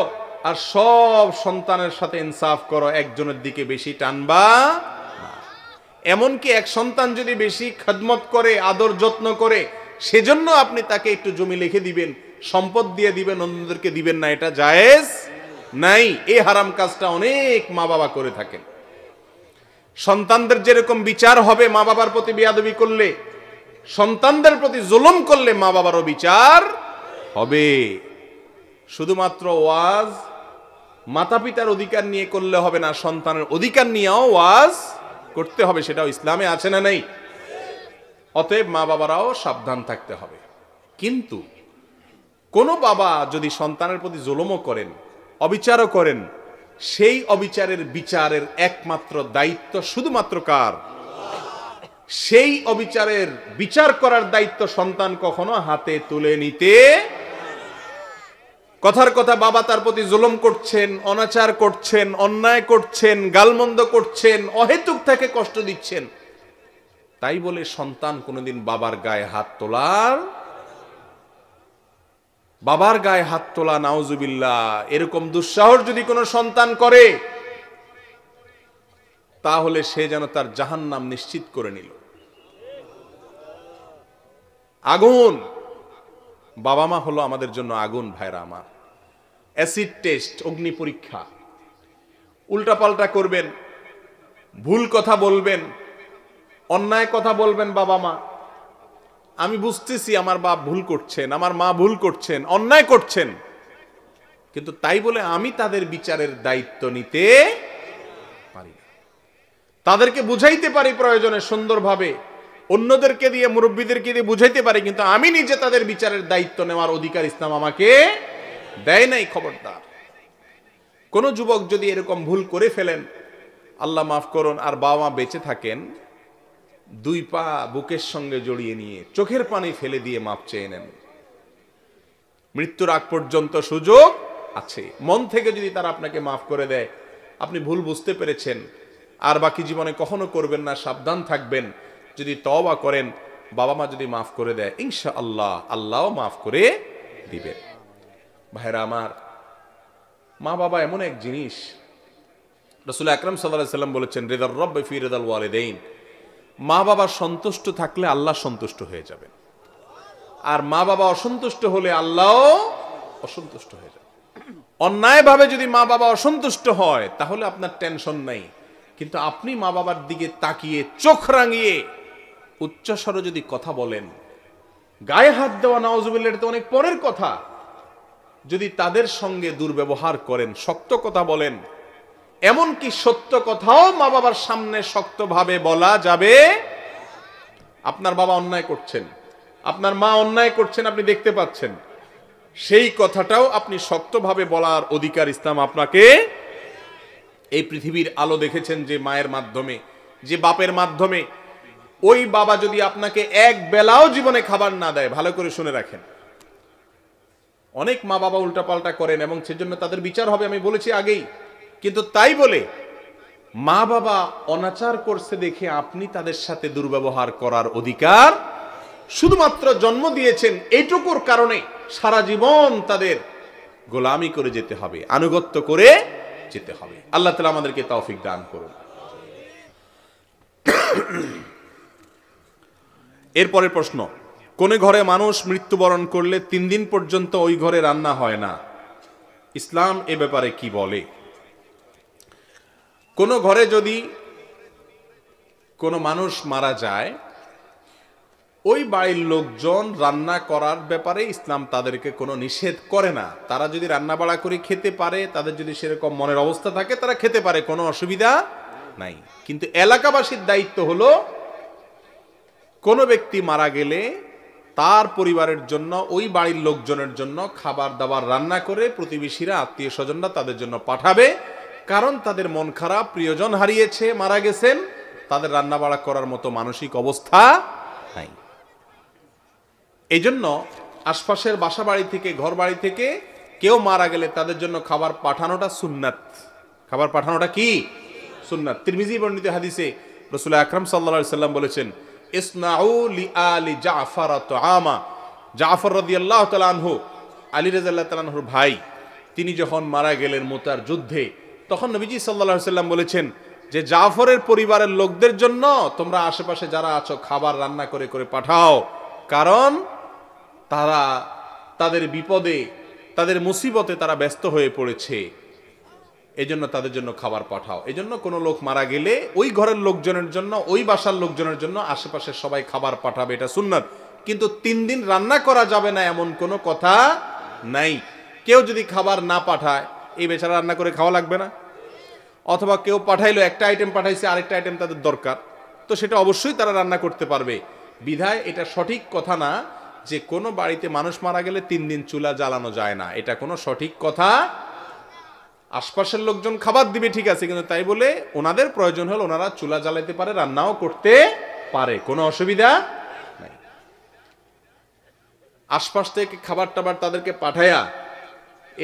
আর সব সন্তানের সাথে ইনসাফ করো, একজনের দিকে বেশি টানবা না। এমনকি এক সন্তান যদি বেশি খেদমত করে, আদর যত্ন করে, সেজন্য আপনি তাকে একটু জমি লিখে দিবেন, সম্পদ দিয়ে দিবেন, অন্যদেরকে দিবেন না, এটা জায়েজ নাই। এই হারাম কাজটা অনেক মা বাবা করে থাকেন। সন্তানদের যেরকম বিচার হবে মা বাবার প্রতি বেয়াদবি করলে, সন্তানদের প্রতি জুলুম করলে মা বাবারও বিচার হবে। শুধুমাত্র ওয়াজ মাতা পিতার অধিকার নিয়ে করলে হবে না, সন্তানের অধিকার নিয়েও ওয়াজ করতে হবে, সেটাও ইসলামে আছে না নেই? অতএব মা বাবারাও সাবধান থাকতে হবে। কিন্তু কোনো বাবা যদি সন্তানের প্রতি জুলুমও করেন, অবিচারও করেন, সেই অবিচারের বিচারের একমাত্র দায়িত্ব শুধুমাত্র কার? সেই অবিচারের বিচার করার দায়িত্ব সন্তান কখনো হাতে তুলে নিতে। কথার কথা, বাবা তার প্রতি জুলুম করছেন, অনাচার করছেন, অন্যায় করছেন, গালমন্দ করছেন, অহেতুক তাকে কষ্ট দিচ্ছেন, তাই বলে সন্তান কোনোদিন বাবার গায়ে হাত তোলা, নাউজুবিল্লাহ, এরকম দুঃসাহস যদি কোনো সন্তান করে, তাহলে সে যেন তার জাহান্নাম নিশ্চিত করে নিল। আগুন, বাবা মা হলো আমাদের জন্য আগুন। ভাইরা আমার, অ্যাসিড টেস্ট, অগ্নি পরীক্ষা। উল্টাপাল্টা করবেন, ভুল কথা বলবেন, অন্যায় কথা বলবেন বাবা মা। আমি বুঝতেছি আমার বাপ ভুল করছেন, আমার মা ভুল করছেন, অন্যায় করছেন, কিন্তু তাই বলে আমি তাদের বিচারের দায়িত্ব নিতে পারি না। তাদেরকে বুঝাইতে পারি প্রয়োজনে সুন্দরভাবে, অন্যদেরকে দিয়ে, মুরব্বীদেরকে দিয়ে বুঝাইতে পারি, কিন্তু আমি নিজে তাদের বিচারের দায়িত্ব নেওয়ার অধিকার ইসলাম আমাকে দেয় নাই। খবরদার। কোন যুবক যদি এরকম ভুল করে ফেলেন, আল্লাহ মাফ করুন, আর বাবা মা বেঁচে থাকেন, দুই পা বুকের সঙ্গে জড়িয়ে নিয়ে চোখের পানি ফেলে দিয়ে মাপ চেয়ে নেন। মৃত্যুর আগ পর্যন্ত সুযোগ আছে। মন থেকে যদি তারা আপনাকে মাফ করে দেয়, আপনি ভুল বুঝতে পেরেছেন, আর বাকি জীবনে কখনো করবেন না, সাবধান থাকবেন। যদি তওবা করেন, বাবা মা যদি মাফ করে দেয়, ইনশাআল্লাহ আল্লাহও মাফ করে দিবেন। ভাইরা আমার, মা বাবা এমন এক জিনিস, রাসূল আকরাম সাল্লাল্লাহু আলাইহি সাল্লাম বলেছেন, রিদার রব্বি ফি রিদাল ওয়ালিদাইন। মা বাবা সন্তুষ্ট থাকলে আল্লাহ সন্তুষ্ট হয়ে যাবেন, আর মা বাবা অসন্তুষ্ট হলে আল্লাহও অসন্তুষ্ট হয়ে যাবে। অন্যায়ভাবে যদি মা বাবা অসন্তুষ্ট হয়, তাহলে আপনার টেনশন নাই, কিন্তু আপনি মা বাবার দিকে তাকিয়ে চোখ রাঙিয়ে উচ্চস্বরে যদি কথা বলেন, গায়ে হাত দেওয়া, নাউজুবিল্লাহ, এটা তো অনেক পরের কথা। যদি তাদের সঙ্গে দুর্ব্যবহার করেন, শক্ত কথা বলেন, এমনকি সত্য কথাও মা বাবার সামনে শক্তভাবে বলা যাবে। আপনার বাবা অন্যায় করছেন, আপনার মা অন্যায় করছেন, আপনি দেখতে পাচ্ছেন, সেই কথাটাও আপনি শক্তভাবে বলার অধিকার ইসলাম আপনাকে। এই পৃথিবীর আলো দেখেছেন যে মায়ের মাধ্যমে, যে বাপের মাধ্যমে। ওই বাবা যদি আপনাকে এক বেলাও জীবনে খাবার না দেয়, ভালো করে শুনে রাখেন, অনেক মা বাবা উল্টাপাল্টা করেন এবং সেজন্য তাদের বিচার হবে, আমি বলেছি আগেই। কিন্তু তাই বলে মা বাবা অনাচার করছে দেখে আপনি তাদের সাথে দুর্ব্যবহার করার অধিকার, শুধুমাত্র জন্ম দিয়েছেন এইটুকুর কারণে সারা জীবন তাদের গোলামি করে যেতে হবে, আনুগত্য করে যেতে হবে। আল্লাহ তাআলা আমাদেরকে তৌফিক দান করুন। এরপরের প্রশ্ন, কোন ঘরে মানুষ মৃত্যুবরণ করলে 3 দিন পর্যন্ত ওই ঘরে রান্না হয় না, ইসলাম এ ব্যাপারে কি বলে? কোন ঘরে যদি কোনো মানুষ মারা যায়, ওই বাড়ির লোকজন রান্না করার ব্যাপারে ইসলাম তাদেরকে কোনো নিষেধ করে না। তারা যদি রান্না বাড়া করে খেতে পারে, তাদের যদি সেরকম মনের অবস্থা থাকে, তারা খেতে পারে, কোনো অসুবিধা নাই। কিন্তু এলাকাবাসীর দায়িত্ব হলো, কোনো ব্যক্তি মারা গেলে তার পরিবারের জন্য, ওই বাড়ির লোকজনের জন্য খাবার দাবার রান্না করে প্রতিবেশীরা, আত্মীয় স্বজনরা তাদের জন্য পাঠাবে। কারণ তাদের মন খারাপ, প্রিয়জন হারিয়েছে, মারা গেছেন, তাদের রান্না বাড়া করার মতো মানসিক অবস্থা নাই। এই জন্য আশপাশের বাসা বাড়ি থেকে, ঘর বাড়ি থেকে কেউ মারা গেলে তাদের জন্য খাবার পাঠানোটা সুন্নাত। খাবার পাঠানোটা কি? সুন্নাত। তিরমিজি বর্ণিত হাদিসে রাসূল আকরাম সাল্লাল্লাহু আলাইহি সাল্লাম বলেছেন, ইসনাউ লিআলি জাফর তুআমা। জাফর রাদিয়াল্লাহু তাআলা আনহু, আলী রাদিয়াল্লাহু তাআলা আনহুর ভাই, তিনি যখন মারা গেলেন মুতার যুদ্ধে, তখন নবীজি সাল্লাল্লাহু আলাইহি সাল্লাম বলেছেন যে জাফরের পরিবারের লোকদের জন্য তোমরা আশেপাশে যারা আছো খাবার রান্না করে করে পাঠাও, কারণ তারা তাদের বিপদে, তাদের মুসিবতে তারা ব্যস্ত হয়ে পড়েছে, এজন্য তাদের জন্য খাবার পাঠাও। এজন্য কোনো লোক মারা গেলে ওই ঘরের লোকজনের জন্য, ওই বাসার লোকজনের জন্য আশেপাশের সবাই খাবার পাঠাবে, এটা সুন্নাত। কিন্তু 3 দিন রান্না করা যাবে না এমন কোনো কথা নাই। কেউ যদি খাবার না পাঠায়, এই বেচারা রান্না করে খাওয়া লাগবে না? অথবা কেউ পাঠাইলো, একটা আইটেম পাঠাইছে, আরেকটা আইটেম তাদের দরকার, তো সেটা অবশ্যই তারা রান্না করতে পারবে। বিধায় এটা সঠিক কথা না যে কোনো বাড়িতে মানুষ মারা গেলে 3 দিন চুলা জ্বালানো যায় না, এটা কোনো সঠিক কথা। আশপাশের লোকজন খাবার দিবে ঠিক আছে, কিন্তু তাই বলে ওনাদের প্রয়োজন হলে ওনারা চুলা জ্বালাইতে পারে, রান্নাও করতে পারে, কোনো অসুবিধা নাই। আশপাশ থেকে খাবার টাবার তাদেরকে পাঠায়া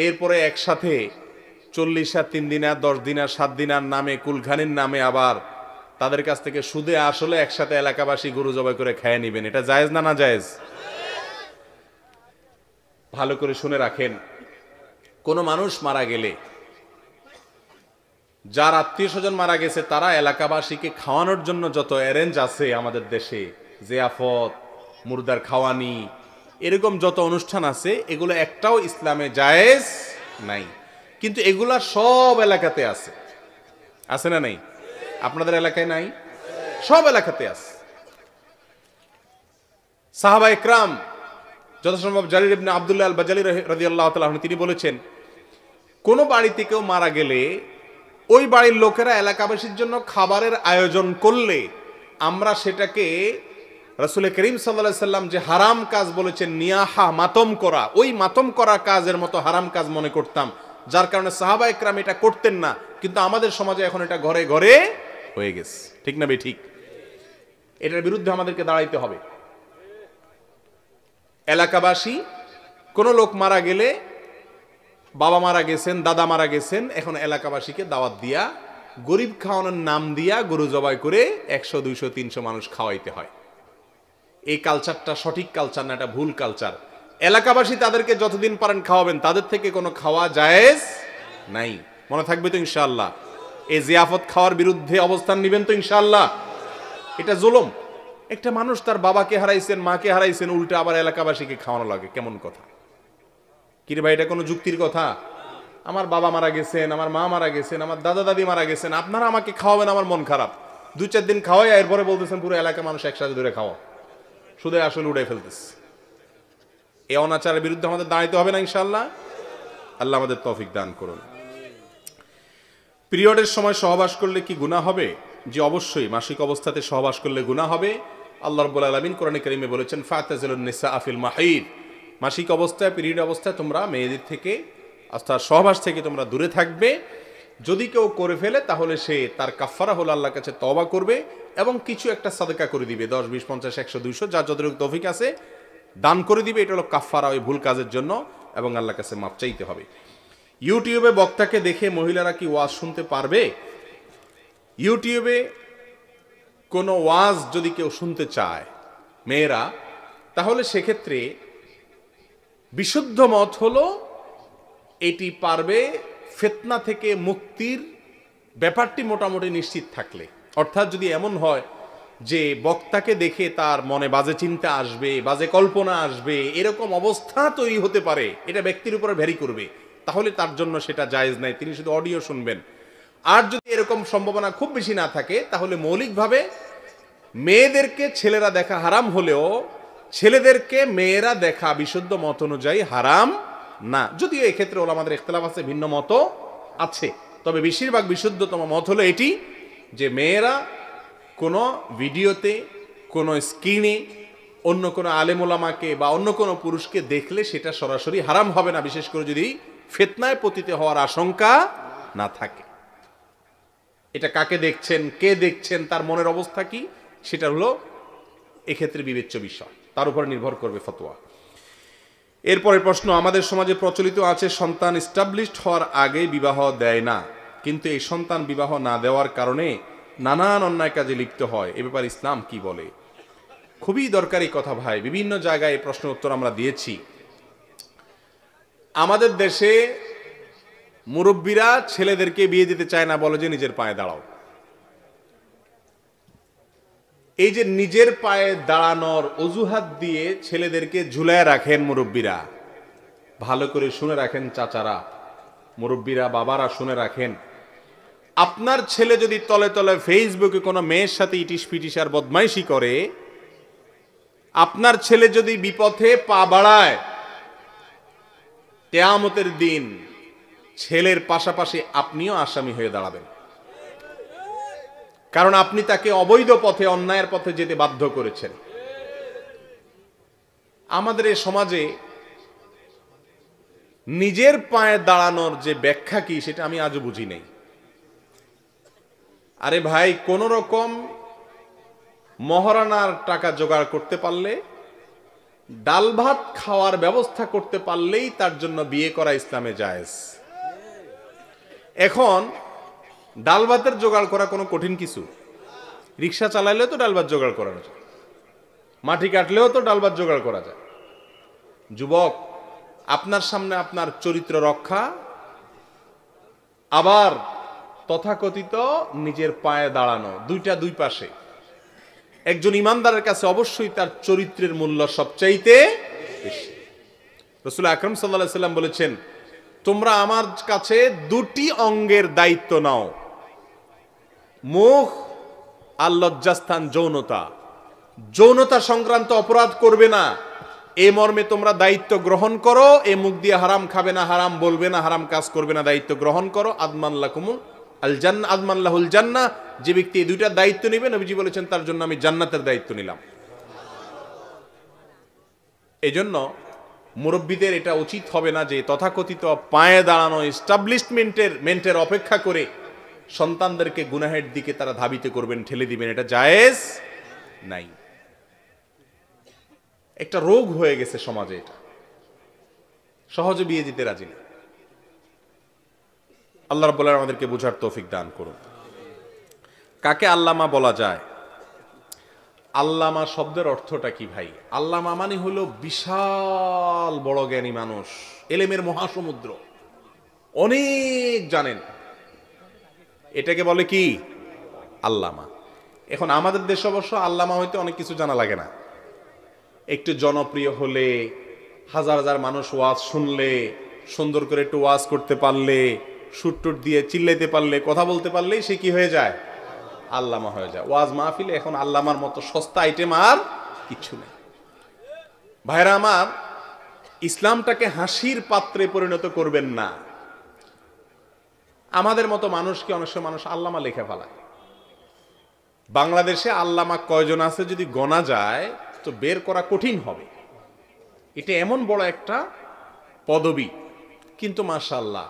এরপরে একসাথে 40 আর 3 দিন আর 10 দিন আর 7 দিন আর নামে, কুলখানির নামে আবার তাদের কাছ থেকে সুদে আসলে একসাথে এলাকাবাসী গরু জবাই করে খেয়ে নিবেন, এটা জায়েজ না? না জায়েজ? ভালো করে শুনে রাখেন, কোনো মানুষ মারা গেলে, যার আত্মীয় স্বজন মারা গেছে, তারা এলাকাবাসীকে খাওয়ানোর জন্য যত অ্যারেঞ্জ আছে আমাদের দেশে, জিয়াফত, মুর্দার খাওয়ানি, এরকম যত অনুষ্ঠান আছে, এগুলো একটাও ইসলামে জায়েজ নাই। কিন্তু এগুলা সব এলাকাতে আছে, আছে না নাই? আপনাদের এলাকায় নাই? সব এলাকাতে আছে। সাহাবা ইকরাম যথাসম্ভব জারির ইবনে আব্দুল্লাহ আল বাজালি রাদিয়াল্লাহু তাআলা আনহু তিনি বলেছেন, কোন বাড়িতে কেউ মারা গেলে ওই বাড়ির লোকেরা এলাকাবাসীর জন্য খাবারের আয়োজন করলে আমরা সেটাকে রাসূল করিম সাল্লাল্লাহু আলাইহি সাল্লাম যে হারাম কাজ বলেছেন নিয়াহা মাতম করা, ওই মাতম করা কাজের মতো হারাম কাজ মনে করতাম, যার কারণে সাহাবায়ে কেরাম এটা করতেন না। কিন্তু আমাদের সমাজে এখন এটা ঘরে ঘরে হয়ে গেছে, ঠিক না ভাই? ঠিক। এটার বিরুদ্ধে আমাদেরকে দাঁড়াইতে হবে। এলাকাবাসী, কোনো লোক মারা গেলে, বাবা মারা গেছেন, দাদা মারা গেছেন, এখন এলাকাবাসীকে দাওয়াত দিয়া গরিব খাওয়ানোর নাম দিয়া গরু জবাই করে 100, 200, 300 মানুষ খাওয়াইতে হয়। এই কালচারটা সঠিক কালচার না, এটা ভুল কালচার। এলাকাবাসী তাদেরকে যতদিন পারেন খাওয়াবেন, তাদের থেকে কোনো খাওয়া জায়েজ নাই। মনে থাকবে তো ইনশাআল্লাহ? এই জিয়াফত খাওয়ার বিরুদ্ধে অবস্থান নেবেন তো ইনশাআল্লাহ? এটা জুলুম। একটা মানুষ তার বাবাকে হারাইছেন, মাকে হারাইছেন, উল্টে আবার এলাকাবাসীকে খাওয়ানো লাগে, কেমন কথা? কিরে ভাই, এটা কোনো যুক্তির কথা? আমার বাবা মারা গেছেন, আমার মা মারা গেছেন, আমার দাদা দাদি মারা গেছেন, আপনারা আমাকে খাওয়াবেন, আমার মন খারাপ। 2-4 দিন খাওয়াই, এরপরে বলতেছেন পুরো এলাকার মানুষ একসাথে ধরে খাওয়া, শুধু আসলে উড়াই ফেলতেছে। এই অনাচারের বিরুদ্ধে আমাদের দাঁড়াইতে হবে না ইনশাআল্লাহ? আল্লাহ আমাদের তৌফিক দান করুন। পিরিয়ডের সময় সহবাস করলে কি গুনাহ হবে? যে অবশ্যই, মাসিক অবস্থাতে সহবাস করলে গুনাহ হবে। আল্লাহ রাব্বুল আলামিন কোরআনে কারীমে বলেছেন ফাতাজিলুন নিসা ফিল মাহিদ, মাসিক অবস্থায়, পিরিয়ড অবস্থায় তোমরা মেয়েদের থেকে অর্থাৎ সহবাস থেকে তোমরা দূরে থাকবে। যদি কেউ করে ফেলে তাহলে সে তার কাফারা হলো আল্লাহর কাছে তওবা করবে এবং কিছু একটা সাদকা করে দিবে, 10, 20, 50, 100, 200 যার যতটুকু তৌফিক আছে দান করে দিবে। এটা হলো কাফারা ওই ভুল কাজের জন্য, এবং আল্লাহর কাছে মাপ চাইতে হবে। ইউটিউবে বক্তাকে দেখে মহিলারা কি ওয়াজ শুনতে পারবে? ইউটিউবে কোনো ওয়াজ যদি কেউ শুনতে চায় মেয়েরা, তাহলে সেক্ষেত্রে বিশুদ্ধ মত হলো এটি পারবে, ফিতনা থেকে মুক্তির ব্যাপারটি মোটামুটি নিশ্চিত থাকলে। অর্থাৎ যদি এমন হয় যে বক্তাকে দেখে তার মনে বাজে চিন্তা আসবে, বাজে কল্পনা আসবে, এরকম অবস্থা তৈরি হতে পারে, এটা ব্যক্তির উপরে ভ্যারি করবে, তাহলে তার জন্য সেটা জায়েজ নাই, তিনি শুধু অডিও শুনবেন। আর যদি এরকম সম্ভাবনা খুব বেশি না থাকে, তাহলে মৌলিকভাবে মেয়েদেরকে ছেলেরা দেখা হারাম হলেও ছেলেদেরকে মেয়েরা দেখা বিশুদ্ধ মত অনুযায়ী হারাম না। যদিও এক্ষেত্রে ওলামাদের ইখতিলাফ আছে, ভিন্ন মত আছে, তবে বেশিরভাগ বিশুদ্ধতম মত হলো এটি যে মেয়েরা কোনো ভিডিওতে, কোনো স্ক্রিনে অন্য কোনো আলেম ওলামাকে বা অন্য কোনো পুরুষকে দেখলে সেটা সরাসরি হারাম হবে না, বিশেষ করে যদি ফিতনায় পতিত হওয়ার আশঙ্কা না থাকে। এটা কাকে দেখছেন, কে দেখছেন, তার মনের অবস্থা কি, সেটা হলো এক্ষেত্রে বিবেচ্য বিষয়, তার উপর নির্ভর করবে ফতোয়া। এরপরের প্রশ্ন, আমাদের সমাজে প্রচলিত আছে সন্তান এস্টাবলিশড হওয়ার আগে বিবাহ দেয় না, কিন্তু এই সন্তান বিবাহ না দেওয়ার কারণে নানান অন্যায় কাজে লিপ্ত হয়, এ ব্যাপারে ইসলাম কি বলে? খুবই দরকারি কথা ভাই, বিভিন্ন জায়গায় এই প্রশ্নের উত্তর আমরা দিয়েছি। আমাদের দেশে মুরব্বীরা ছেলেদেরকে বিয়ে দিতে চায় না, বলে যে নিজের পায়ে দাঁড়াও। এই যে নিজের পায়ে দাঁড়ানোর অজুহাত দিয়ে ছেলেদেরকে ঝুলায় রাখেন মুরব্বীরা, ভালো করে শুনে রাখেন চাচারা, মুরব্বীরা, বাবারা শুনে রাখেন। আপনার ছেলে যদি তলে তলে ফেসবুকে কোনো মেয়ের সাথে ইটিস পিটিস আর বদমাইশি করে, আপনার ছেলে যদি বিপথে পা বাড়ায়, কিয়ামতের দিন ছেলের পাশাপাশি আপনিও আসামি হয়ে দাঁড়াবেন, কারণ আপনি তাকে অবৈধ পথে, অন্যায়ের পথে যেতে বাধ্য করেছেন। আমাদের এই সমাজে নিজের পায়ে দাঁড়ানোর যে ব্যাখ্যা কি, সেটা আমি আজও বুঝি নাই। আরে ভাই, কোন রকম মহারানার টাকা জোগাড় করতে পারলে, ডাল ভাত খাওয়ার ব্যবস্থা করতে পারলেই তার জন্য বিয়ে করা ইসলামে জায়েজ। এখন ডাল ভাতের জোগাড় করা কোনো কঠিন কিছু? রিক্সা চালাইলেও তো ডাল ভাত জোগাড় করা যায়, মাটি কাটলেও তো ডাল ভাত জোগাড় করা যায়। যুবক, আপনার সামনে আপনার চরিত্র রক্ষা, আবার তথাকথিত নিজের পায়ে দাঁড়ানো, দুইটা দুই পাশে। একজন ইমানদারের কাছে অবশ্যই তার চরিত্রের মূল্য সবচাইতে বেশি। রাসূল আকরাম সাল্লাল্লাহু আলাইহি সাল্লাম বলেছেন, তোমরা আমার কাছে দুটি অঙ্গের দায়িত্ব নাও, মুখ আর লজ্জাস্থান যৌনতা। যৌনতা সংক্রান্ত অপরাধ করবে না, এই মর্মে তোমরা দায়িত্ব গ্রহণ করো। এ মুখ দিয়ে হারাম খাবে না, হারাম বলবে না, হারাম কাজ করবে না, দায়িত্ব গ্রহণ করো। আদমান লাকুমুল আল জান্নাহ, আদমান লাহুল জান্নাহ। যে ব্যক্তি এই দুইটা দায়িত্ব নেবে, নবীজি বলেছেন তার জন্য আমি জান্নাতের দায়িত্ব নিলাম। এজন্য মুরব্বীদের এটা উচিত হবে না যে তথাকথিত পায়ে দাঁড়ানো এস্টাবলিশমেন্টের অপেক্ষা করে সন্তানদেরকে গুনাহের দিকে তারা ধাবিত করবেন, ঠেলে দিবেন। এটা জায়েজ নাই। একটা রোগ হয়ে গেছে সমাজে, এটা সহজে বিয়ে দিতে রাজি না। আল্লাহ রাব্বুল আলামিন আমাদেরকে বুঝার তৌফিক দান করুন। কাকে আল্লামা বলা যায়? আল্লামা শব্দের অর্থটা কি ভাই? আল্লামা মানে হলো বিশাল বড় জ্ঞানী মানুষ, এলেমের মহাসমুদ্র, অনেক জানেন, এটাকে বলে কি আল্লামা। এখন আমাদের দেশে অবশ্য আল্লামা হইতে অনেক কিছু জানা লাগে না। একটু জনপ্রিয় হলে, হাজার হাজার মানুষ ওয়াজ শুনলে, সুন্দর করে একটু ওয়াজ করতে পারলে, সুটটুট দিয়ে চিল্লাইতে পারলে, কথা বলতে পারলেই সে কি হয়ে যায়? আল্লামা হয়ে যায়। ওয়াজ মাহফিলে এখন আল্লামার মতো সস্তা আইটেম আর কিছু নেই। ভাইরা আমার, ইসলামটাকে হাসির পাত্রে পরিণত করবেন না। আমাদের মতো মানুষকে অনেক সময় মানুষ আল্লামা লেখা ফেলায়। বাংলাদেশে আল্লামা কয়জন আছে যদি গণা যায় তো বের করা কঠিন হবে। এটা এমন বড় একটা পদবি, কিন্তু মাশাআল্লাহ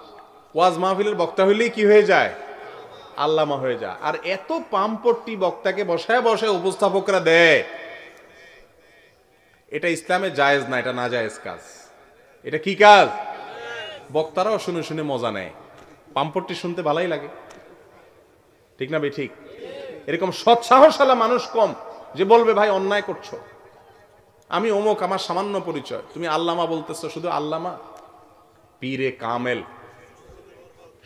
ওয়াজ মাহফিলের বক্তা হইলেই কি হয়ে যায়? আল্লামা হয়ে যায়। আর এত পামপট্টি বক্তাকে বসায় বসায় উপস্থাপকরা দেয়, এটা ইসলামে জায়েজ না, এটা না জায়েজ কাজ। এটা কি কাজ? বক্তারাও শুনে শুনে মজা নেয়, পামপট্টি শুনতে ভালোই লাগে, ঠিক না? ঠিক। এরকম সৎসাহসালা মানুষ কম যে বলবে ভাই অন্যায় করছো, আমি অমুক, আমার সামান্য পরিচয়, তুমি আল্লামা বলতেছো। শুধু আল্লামা, পীরে কামেল,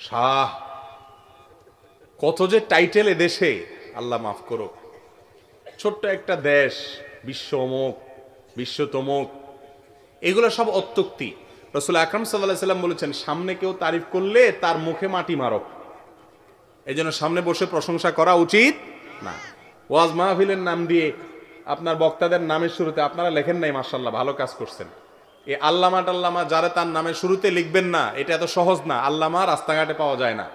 শাহ, কত যে টাইটেল এদেশে, আল্লাহ মাফ করো। ছোট্ট একটা দেশ, বিশ্ব অমুক, বিশ্ব তমুক, এগুলো সব অত্যুক্তি। রাসূল আকরাম সাল্লাল্লাহু আলাইহি সাল্লাম বলেছেন, সামনে কেউ তারিফ করলে তার মুখে মাটি মারো। এই জন্য সামনে বসে প্রশংসা করা উচিত না। ওয়াজ মাহফিলের নাম দিয়ে আপনার বক্তাদের নামের শুরুতে আপনারা লেখেন নাই মাশাআল্লাহ, ভালো কাজ করছেন। এই আল্লামা টাল্লামা যারা তার নামের শুরুতে লিখবেন না, এটা এত সহজ না। আল্লামা রাস্তাঘাটে পাওয়া যায় না।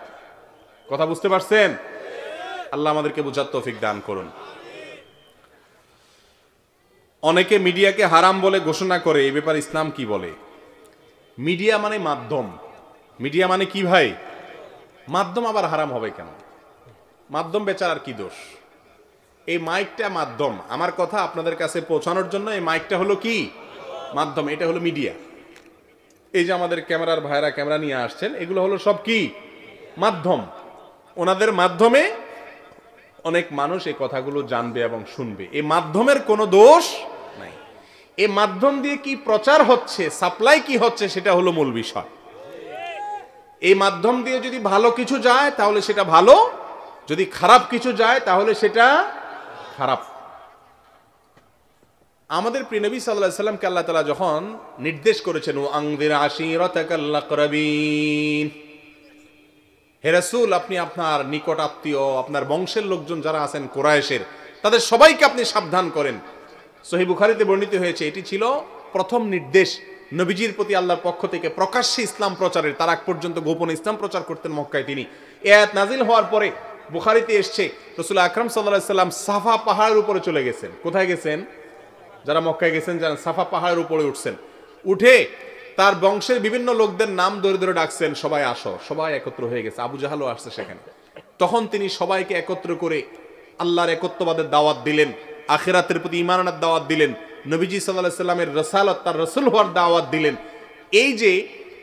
কথা বুঝতে পারছেন? আল্লাহ আমাদেরকে বুঝার তৌফিক দান করুন। অনেকে মিডিয়াকে হারাম বলে ঘোষণা করে, এই ব্যাপারে ইসলাম কি বলে? মিডিয়া মানে মাধ্যম। মিডিয়া মানে কি ভাই? মাধ্যম। আবার হারাম হবে কেন? মাধ্যম বেচারার কি দোষ? এই মাইকটা মাধ্যম, আমার কথা আপনাদের কাছে পৌঁছানোর জন্য এই মাইকটা হলো কি মাধ্যম, এটা হলো মিডিয়া। এই যে আমাদের ক্যামেরার ভাইরা ক্যামেরা নিয়ে আসছেন, এগুলো হলো সব কি মাধ্যম। ওনাদের মাধ্যমে অনেক মানুষ এই কথাগুলো জানবে এবং শুনবে। এই মাধ্যমের কোনো দোষ নাই। এই মাধ্যম দিয়ে কি প্রচার হচ্ছে, সাপ্লাই কি হচ্ছে, সেটা হলো মূল বিষয়। এই মাধ্যম দিয়ে যদি ভালো কিছু যায় তাহলে সেটা ভালো, যদি খারাপ কিছু যায় তাহলে সেটা খারাপ। আমাদের প্রিয় নবী সাল্লাল্লাহু আলাইহি সাল্লামকে আল্লাহ তাআলা যখন নির্দেশ করেছেন, ও আনযির আশীরাতাকাল আকরাবিন, হে রাসূল আপনি আপনার নিকট আত্মীয়, আপনার বংশের লোকজন যারা আছেন কুরাইশের, তাদের সবাইকে আপনি সাবধান করেন। সহিহ বুখারীতে বর্ণিত হয়েছে, এটি ছিল প্রথম নির্দেশ নবীজির প্রতি আল্লাহর পক্ষ থেকে প্রকাশ্যে ইসলাম প্রচারের। তার আগ পর্যন্ত গোপনে ইসলাম প্রচার করতেন মক্কায় তিনি। এই আয়াত নাজিল হওয়ার পরে বুখারীতে এসেছে, রাসূল আকরাম সাল্লাল্লাহু আলাইহি সাল্লাম সাফা পাহাড়ের উপরে চলে গেছেন। কোথায় গেছেন? যারা মক্কায় গেছেন জানেন, সাফা পাহাড়ের উপরে উঠছেন। উঠে তার বংশের বিভিন্ন লোকদের নাম ধরে ধরে ডাকছেন, সবাই আসো। সবাই একত্র হয়ে গেছে, আবু জাহালও আসছে সেখানে। তখন তিনি সবাইকে একত্র করে আল্লাহর একত্ববাদের দাওয়াত দিলেন, আখিরাতের প্রতি ঈমান আনার দাওয়াত দিলেন, নবীজি সাল্লাল্লাহু আলাইহি সাল্লামের রাসালাত, তার রাসূল হওয়ার দাওয়াত দিলেন। এই যে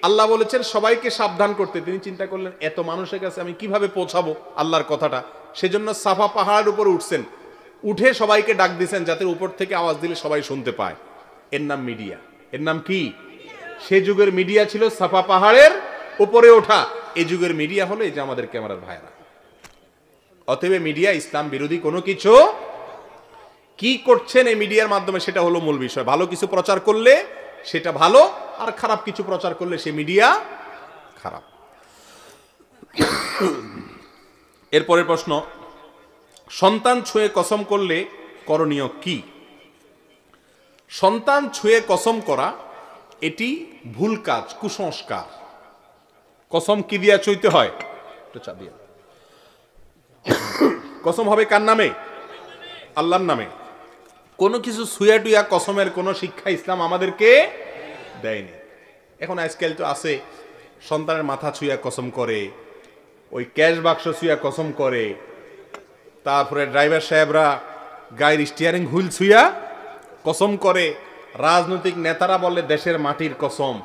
আল্লাহ বলেছেন সবাইকে সাবধান করতে, তিনি চিন্তা করলেন এত মানুষের কাছে আমি কিভাবে পৌঁছাবো আল্লাহর কথাটা। সেজন্য সাফা পাহাড়ের উপর উঠছেন, উঠে সবাইকে ডাক দিয়েছেন যাতে উপর থেকে আওয়াজ দিলে সবাই শুনতে পায়। এর নাম মিডিয়া। এর নাম কি? সে যুগের মিডিয়া ছিল সাফা পাহাড়ের উপরে ওঠা। এই যুগের মিডিয়া হলো এই যে আমাদের ক্যামেরার ভাইরা। অতএব মিডিয়া ইসলাম বিরোধী কোনো কিছু। কি করছেন এই মিডিয়ার মাধ্যমে সেটা হলো মূল বিষয়। ভালো কিছু প্রচার করলে সেটা ভালো, আর খারাপ কিছু প্রচার করলে সে মিডিয়া খারাপ। এরপরের প্রশ্ন, সন্তান ছুঁয়ে কসম করলে করণীয় কি? সন্তান ছুঁয়ে কসম করা এটি ভুল কাজ, কুসংস্কার। কসম কি দিয়া চুইতে হয়? কসম হবে কার নামে? আল্লাহর নামে। কোনো কিছু সুয়া টুয়া কসমের কোনো শিক্ষা ইসলাম আমাদেরকে দেয়নি। এখন আজকাল তো আছে সন্তানের মাথা ছুঁয়া কসম করে, ওই ক্যাশ বাক্স ছুঁয়া কসম করে, তারপরে ড্রাইভার সাহেবরা গাড়ির স্টিয়ারিং হুইল ছুঁয়া কসম করে, রাজনৈতিক নেতারা বলে দেশের মাটির কসম।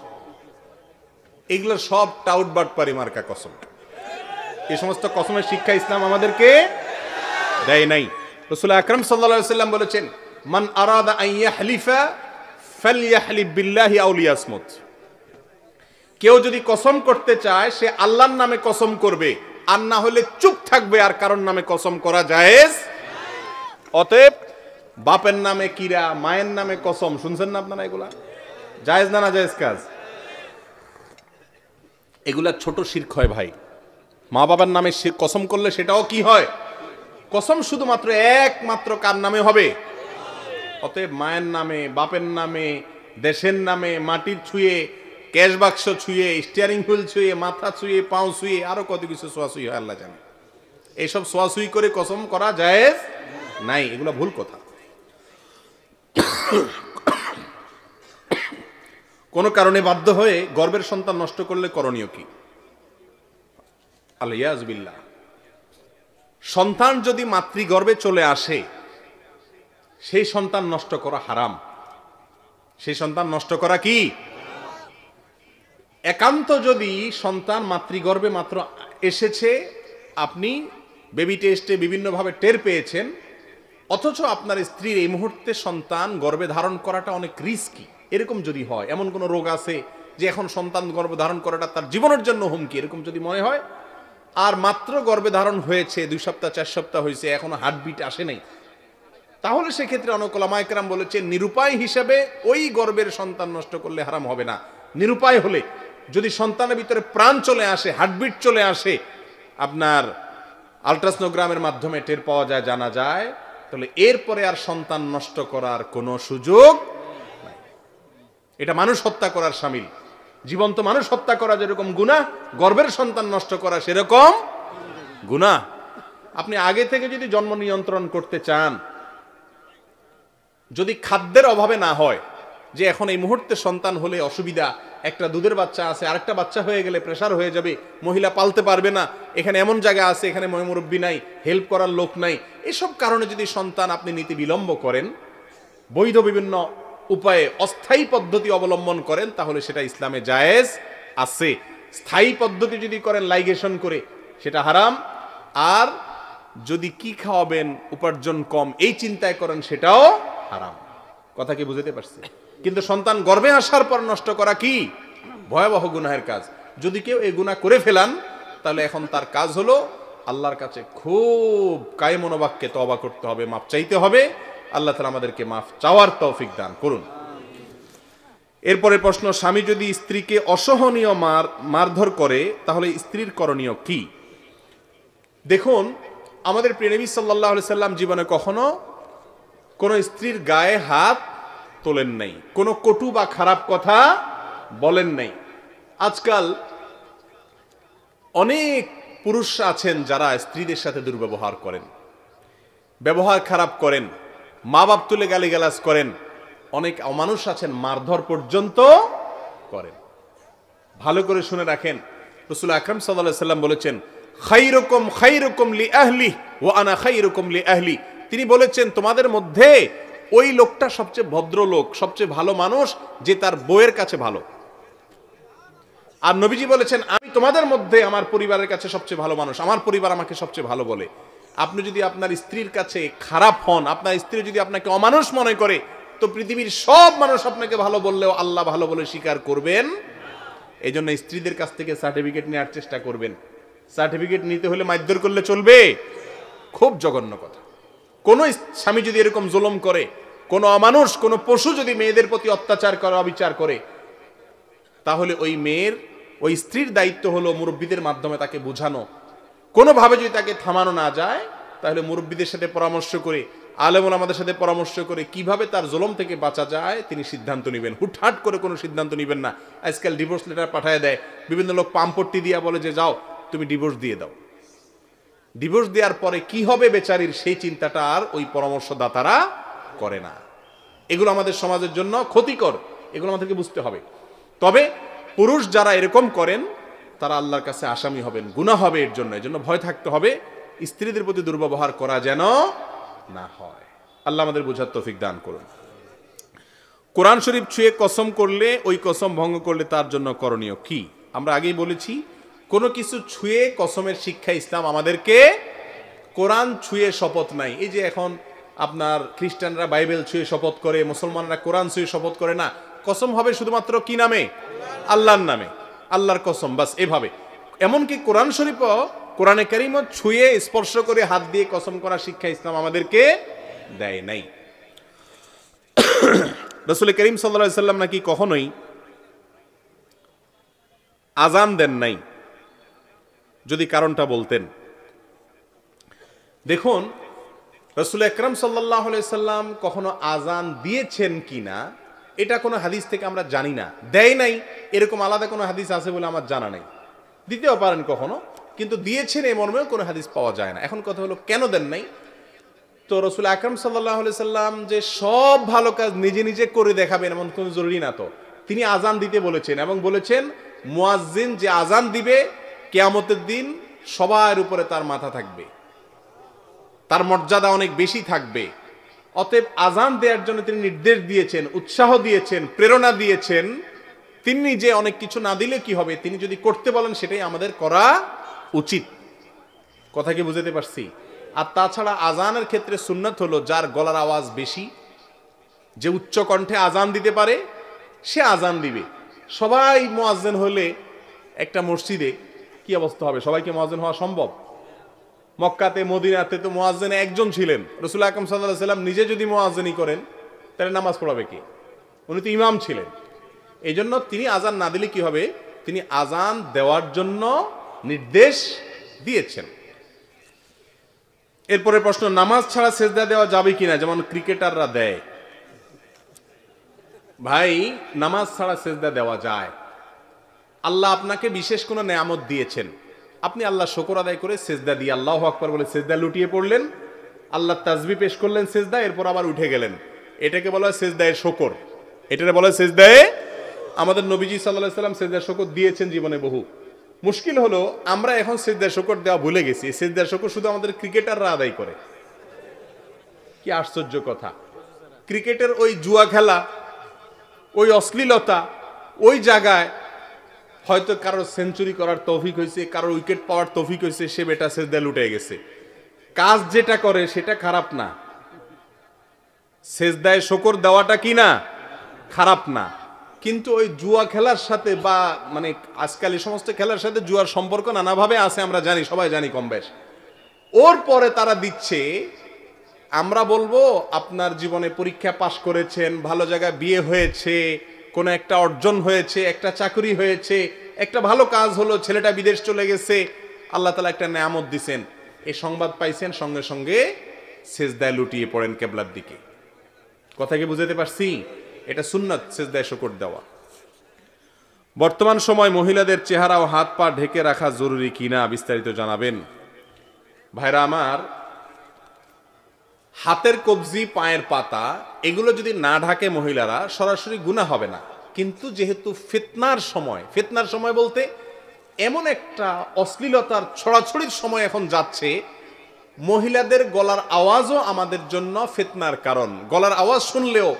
এগুলো সব টাউট বাটপারি মার্কা কসম। এই সমস্ত কসমের শিক্ষা ইসলাম আমাদেরকে দেয় নাই। রাসূল আকরাম সাল্লাল্লাহু আলাইহি ওয়াসাল্লাম বলেছেন, মান আরাদা আন ইয়াহলিফা ফালইয়াহলিফ বিল্লাহি আও লিয়াসমুত। কেউ যদি কসম করতে চায় সে আল্লাহর নামে কসম করবে, আর না হলে চুপ থাকবে, আর কারোর নামে কসম করা জায়েজ। অতএব বাপের নামে কিরা, মায়ের নামে কসম, শুনছেন না আপনারা? এগুলা জায়েজ না না জায়েজ কাজ? এগুলা ছোট শিরক হয় ভাই। মা বাবার নামে কসম করলে সেটাও কি হয়? কসম শুধুমাত্র একমাত্র কার নামে হবে? অতএব মায়ের নামে, বাপের নামে, দেশের নামে, মাটির ছুঁয়ে, ক্যাশ বাক্স ছুঁয়ে, স্টিয়ারিং হুইল ছুঁয়ে, মাথা ছুঁয়ে, পাও ছুঁয়ে, আরো কত কিছু ছোঁয়াছুঁই হয় আল্লাহ জানে। এইসব ছোঁয়াছুঁই করে কসম করা জায়েজ নাই, এগুলো ভুল কথা। কোনো কারণে বাধ্য হয়ে গর্ভের সন্তান নষ্ট করলে করণীয় কি? আলিয়াজ বিল্লাহ। সন্তান যদি মাতৃগর্ভে চলে আসে, সেই সন্তান নষ্ট করা হারাম। সেই সন্তান নষ্ট করা কি? একান্ত যদি সন্তান মাতৃগর্ভে মাত্র এসেছে, আপনি বেবি টেস্টে বিভিন্নভাবে টের পেয়েছেন, অথচ আপনার স্ত্রীর এই মুহূর্তে সন্তান গর্ভে ধারণ করাটা অনেক রিস্কি, এরকম যদি হয়, এমন কোনো রোগ আছে যে এখন সন্তান গর্ভে ধারণ করাটা তার জীবনের জন্য হুমকি, এরকম যদি মনে হয়, আর মাত্র গর্ভে ধারণ হয়েছে 2 সপ্তাহ 4 সপ্তাহ হয়েছে, এখনো হার্টবিট আসে নাই, তাহলে সেক্ষেত্রে অনেক ওলামায়ে কেরাম বলেছেন নিরুপায় হিসেবে ওই গর্ভের সন্তান নষ্ট করলে হারাম হবে না। নিরুপায় হলে, যদি সন্তানের ভিতরে প্রাণ চলে আসে, হার্টবিট চলে আসে, আপনার আলট্রাসোনোগ্রামের মাধ্যমে টের পাওয়া যায়, জানা যায়, তাহলে এরপরে আর সন্তান নষ্ট করার কোনো সুযোগ নাই। এটা মানুষ হত্যা করার শামিল। জীবন্ত মানুষ হত্যা করা যেরকম গুনাহ, গর্ভের সন্তান নষ্ট করা সেরকম গুনাহ। আপনি আগে থেকে যদি জন্ম নিয়ন্ত্রণ করতে চান, যদি খাদ্যের অভাবে না হয়, যে এখন এই মুহূর্তে সন্তান হলে অসুবিধা, একটা দুধের বাচ্চা আছে, আরেকটা বাচ্চা হয়ে গেলে প্রেসার হয়ে যাবে, মহিলা পালতে পারবে না, এখানে এমন জায়গা আছে, এখানে মুরব্বী নাই, হেল্প করার লোক নাই, এসব কারণে যদি সন্তান আপনি নীতি বিলম্ব করেন, বৈধ বিভিন্ন উপায়ে অস্থায়ী পদ্ধতি অবলম্বন করেন, তাহলে সেটা ইসলামে জায়েজ আছে। স্থায়ী পদ্ধতি যদি করেন লাইগেশন করে, সেটা হারাম। আর যদি কি খাওয়াবেন, উপার্জন কম, এই চিন্তায় করেন, সেটাও হারাম। কথা কি বুঝতে পারছি? কিন্তু সন্তান গর্ভে আসার পর নষ্ট করা কি ভয়াবহ গুনাহের কাজ। যদি কেউ এই গুনাহ করে ফেলান, তাহলে এখন তার কাজ হলো আল্লাহর কাছে খুব কায়ে মনোবাক্যে তওবা করতে হবে, মাফ চাইতে হবে। আল্লাহ তাআলা আমাদেরকে মাফ চাওয়ার তৌফিক দান করুন। এরপরে প্রশ্ন, স্বামী যদি স্ত্রীকে অসহনীয় মারধর করে, তাহলে স্ত্রীর করণীয় কি? দেখুন, আমাদের প্রিয় নবী সাল্লাল্লাহু আলাইহি সাল্লাম জীবনে কখনো কোন স্ত্রীর গায়ে হাত তোলেন নাই, কোনো কটু বা খারাপ কথা বলেন নাই। আজকাল অনেক পুরুষ আছেন যারা স্ত্রীদের সাথে দুর্ব্যবহার করেন, ব্যবহার খারাপ করেন, মা বাপ তুলে গালিগালাজ করেন। অনেক অমানুষ আছেন মারধর পর্যন্ত করেন। ভালো করে শুনে রাখেন, রাসূল আকরাম সাল্লাল্লাহু আলাইহি সাল্লাম বলেছেন, খায়রুকুম খায়রুকুম লিআহলি ওয়া আনা খায়রুকুম লিআহলি। তিনি বলেছেন, তোমাদের মধ্যে ওই লোকটা সবচেয়ে ভদ্রলোক, সবচেয়ে ভালো মানুষ যে তার বউয়ের কাছে ভালো। আর নবীজি বলেছেন, আমি তোমাদের মধ্যে আমার পরিবারের কাছে সবচেয়ে ভালো মানুষ, আমার পরিবার আমাকে সবচেয়ে ভালো বলে। আপনি যদি আপনার স্ত্রীর কাছে খারাপ হন, আপনার স্ত্রী যদি আপনাকে অমানুষ মনে করে, তো পৃথিবীর সব মানুষ আপনাকে ভালো বললেও আল্লাহ ভালো বলে স্বীকার করবেন। এই জন্য স্ত্রীদের কাছ থেকে সার্টিফিকেট নেওয়ার চেষ্টা করবেন। সার্টিফিকেট নিতে হলে মারধর করলে চলবে? খুব জঘন্য কথা। কোন স্বামী যদি এরকম জুলুম করে, কোন অমানুষ, কোন পশু যদি মেয়েদের প্রতি অত্যাচার করে, অবিচার করে, তাহলে ওই মেয়ের, ওই স্ত্রীর দায়িত্ব হলো মুরব্বীদের মাধ্যমে তাকে বোঝানো। কোনোভাবে যদি তাকে থামানো না যায়, তাহলে মুরব্বীদের সাথে পরামর্শ করে, আলেম ওলামাদের সাথে পরামর্শ করে কিভাবে তার জুলুম থেকে বাঁচা যায় তিনি সিদ্ধান্ত নেবেন। হুটহাট করে কোনো সিদ্ধান্ত নেবেন না। আজকাল ডিভোর্স লেটার পাঠায় দেয়, বিভিন্ন লোক পাম্পট্টি দিয়া বলে যে যাও তুমি ডিভোর্স দিয়ে দাও। ডিভোর্স দেওয়ার পরে কি হবে বেচারির, সেই চিন্তাটা আর ওই পরামর্শদাতারা করে না। এগুলো আমাদের সমাজের জন্য ক্ষতিকর, এগুলো আমাদেরকে বুঝতে হবে। তবে পুরুষ যারা এরকম করেন তারা আল্লাহর কাছে আসামি হবেন, গুনাহ হবে এর জন্য। এজন্য ভয় থাকতে হবে স্ত্রীদের প্রতি দুর্ব্যবহার করা যেন না হয়। আল্লাহ আমাদের বোঝার তৌফিক দান করুন। কোরআন শরীফ ছুঁয়ে কসম করলে, ওই কসম ভঙ্গ করলে তার জন্য করণীয় কি? আমরা আগেই বলেছি, কোনো কিছু ছুঁয়ে কসমের শিক্ষা ইসলাম আমাদেরকে, কোরআন ছুঁয়ে শপথ নাই। এই যে এখন আপনার খ্রিস্টানরা বাইবেল ছুঁয়ে শপথ করে, মুসলমানরা কোরআন ছুঁয়ে শপথ করে না। কসম হবে শুধুমাত্র কি নামে? আল্লাহর নামে, আল্লাহর কসম, বাস এভাবে। এমনকি কোরআন শরীফও, কোরআনে কারীমও ছুঁয়ে স্পর্শ করে হাত দিয়ে কসম করার শিক্ষা ইসলাম আমাদেরকে দেয় নাই। রাসূল করিম সাল্লাল্লাহু আলাইহি সাল্লাম নাকি কখনোই আজান দেন নাই। যদি কারণটা বলতেন। দেখুন, রাসূল আকরাম সাল্লাল্লাহু আলাইহি সাল্লাম কখনো আজান দিয়েছেন কিনা এটা কোনো হাদিস থেকে আমরা জানি না। দেয় নাই এরকম আলাদা কোনো হাদিস আছে বলে আমার জানা নাই। দিতেও পারেন কখনো, কিন্তু দিয়েছেন এই মর্মেও কোনো হাদিস পাওয়া যায় না। এখন কথা হলো কেন দেন নাই? তো রাসূল আকরাম সাল্লাল্লাহু আলাইহি সাল্লাম যে সব ভালো কাজ নিজে নিজে করে দেখাবেন এমন কোনো জরুরি না। তো তিনি আজান দিতে বলেছেন এবং বলেছেন মুয়াজ্জিন যে আজান দিবে কিয়ামতের দিন সবার উপরে তার মাথা থাকবে, তার মর্যাদা অনেক বেশি থাকবে। অতএব আজান দেওয়ার জন্য তিনি নির্দেশ দিয়েছেন, উৎসাহ দিয়েছেন, প্রেরণা দিয়েছেন। তিনি নিজে অনেক কিছু না দিলে কি হবে, তিনি যদি করতে বলেন সেটাই আমাদের করা উচিত। কথা কি বুঝাতে পারছি? আর তাছাড়া আজানের ক্ষেত্রে সুন্নাত হলো যার গলার আওয়াজ বেশি, যে উচ্চ কণ্ঠে আজান দিতে পারে সে আজান দিবে। সবাই মুয়াজ্জিন হলে একটা মসজিদে কি অবস্থা হবে? সবাইকে মুয়াজ্জিন হওয়া সম্ভব? মক্কাতে মদিনাতে তো মুয়াজ্জিন একজন ছিলেন। রাসূল আকরাম সাল্লাল্লাহু আলাইহি সাল্লাম নিজে যদি মুয়াজ্জিনি করেন তাহলে নামাজ পড়াবে কে? উনি তো ইমাম ছিলেন। এই জন্য তিনি আজান না দিলে কি হবে, তিনি আজান দেওয়ার জন্য নির্দেশ দিয়েছেন। এরপরে প্রশ্ন, নামাজ ছাড়া সেজদা দেওয়া যাবে কিনা, যেমন ক্রিকেটাররা দেয়। ভাই, নামাজ ছাড়া সেজদা দেওয়া যায়। আল্লাহ আপনাকে বিশেষ কোনো নেয়ামত দিয়েছেন, আপনি আল্লাহ শুকর আদায় করে সেজদা দিয়ে আল্লাহু আকবার বলে সেজদা লুটিয়ে পড়লেন, আল্লাহ তাসবিহ পেশ করলেন সেজদা, এরপর আবার উঠে গেলেন। এটাকে বলা হয় সেজদায়ে শুকর। এটাকে বলা হয় সেজদায়ে। আমাদের নবীজি সাল্লাল্লাহু আলাইহি সাল্লাম সেজদায়ে শুকর দিয়েছেন জীবনে বহু। মুশকিল হলো আমরা এখন সেজদায়ে শুকর দেওয়া ভুলে গেছি। সেজদায়ে শুকর শুধু আমাদের ক্রিকেটাররা আদায় করে। কি আশ্চর্য কথা! ক্রিকেটের ওই জুয়া খেলা, ওই অশ্লীলতা, ওই জায়গায় হয়তো কারোর সেঞ্চুরি করার তৌফিক হয়েছে, কারোর উইকেট পাওয়ার তৌফিক হয়েছে, সে বেটা সেজদায় লুটে গেছে। কাজ যেটা করে সেটা খারাপ না, সেজদায় শুকর দেওয়াটা কি না খারাপ না, কিন্তু ওই জুয়া খেলার সাথে বা মানে আজকাল এই সমস্ত খেলার সাথে জুয়ার সম্পর্ক নানাভাবে আছে, আমরা জানি, সবাই জানি কম বেশ। ওর পরে তারা দিচ্ছে, আমরা বলবো আপনার জীবনে পরীক্ষা পাশ করেছেন, ভালো জায়গায় বিয়ে হয়েছে, কোনো একটা অর্জন হয়েছে, একটা চাকরি হয়েছে, একটা ভালো কাজ হলো, ছেলেটা বিদেশ চলে গেছে, আল্লাহ তাআলা একটা নেয়ামত দিছেন, এই সংবাদ পাইছেন, সঙ্গে সঙ্গে সেজদায় লুটিয়ে পড়েন কিবলার দিকে। কথা কি বুঝাতে পারছি? এটা সুন্নাত, সেজদায় শুকর দেওয়া। বর্তমান সময় মহিলাদের চেহারা ও হাত পা ঢেকে রাখা জরুরি কিনা বিস্তারিত জানাবেন। ভাইরা আমার, হাতের কবজি, পায়ের পাতা, এগুলো যদি না ঢাকে মহিলারা সরাসরি গুনাহ হবে না। কিন্তু যেহেতু ফিতনার সময় বলতে এমন একটা অশ্লীলতার ছড়াছড়ির সময় এখন যাচ্ছে, মহিলাদের গলার আওয়াজও আমাদের জন্য ফিতনার কারণ। গলার আওয়াজ শুনলেও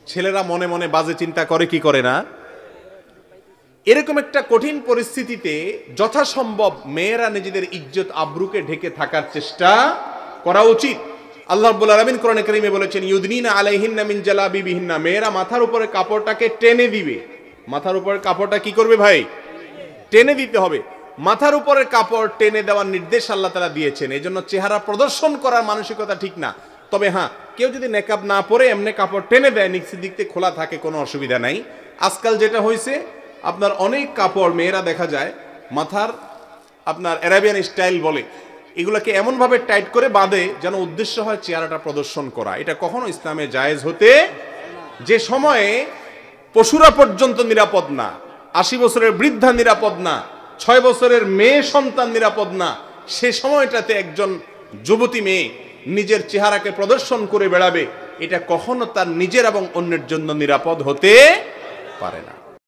ছেলেরা মনে মনে বাজে চিন্তা করে কি করে না? এরকম একটা কঠিন পরিস্থিতিতে যথাসম্ভব মেয়েরা নিজেদের ইজ্জত আবরুকে ঢেকে থাকার চেষ্টা করা উচিত। আল্লাহ রাব্বুল আলামিন কোরআনে কারীমে বলেছেন, ইউদনিনা আলাইহিন্না মিন জালাবিবিহিন্না, মেয়েরা মাথার উপরে কাপড়টাকে টেনে দিবে। মাথার উপরের কাপড়টা কি করবে ভাই? টেনে দিতে হবে। মাথার উপরের কাপড় টেনে দেওয়ার নির্দেশ আল্লাহ তাআলা দিয়েছেন। এই জন্য চেহারা প্রদর্শন করার মানসিকতা ঠিক না। তবে হ্যাঁ, কেউ যদি নেকাব না পরে এমনি কাপড় টেনে দেয়, নিচের দিক থেকে খোলা থাকে, কোনো অসুবিধা নাই। আজকাল যেটা হয়েছে, আপনার অনেক কাপড় মেয়েরা দেখা যায় মাথার আপনার অ্যারাবিয়ান স্টাইল বলে, এগুলোকে এমনভাবে টাইট করে বাঁধে যেন উদ্দেশ্য হয় চেহারাটা প্রদর্শন করা। এটা কখনো ইসলামে জায়েজ হতে, যে সময়ে পশুরা পর্যন্ত নিরাপদ না, 80 বছরের বৃদ্ধা নিরাপদ না, 6 বছরের মেয়ে সন্তান নিরাপদ না, সে সময়টাতে একজন যুবতী মেয়ে নিজের চেহারাকে প্রদর্শন করে বেড়াবে, এটা কখনো তার নিজের এবং অন্যের জন্য নিরাপদ হতে পারে না।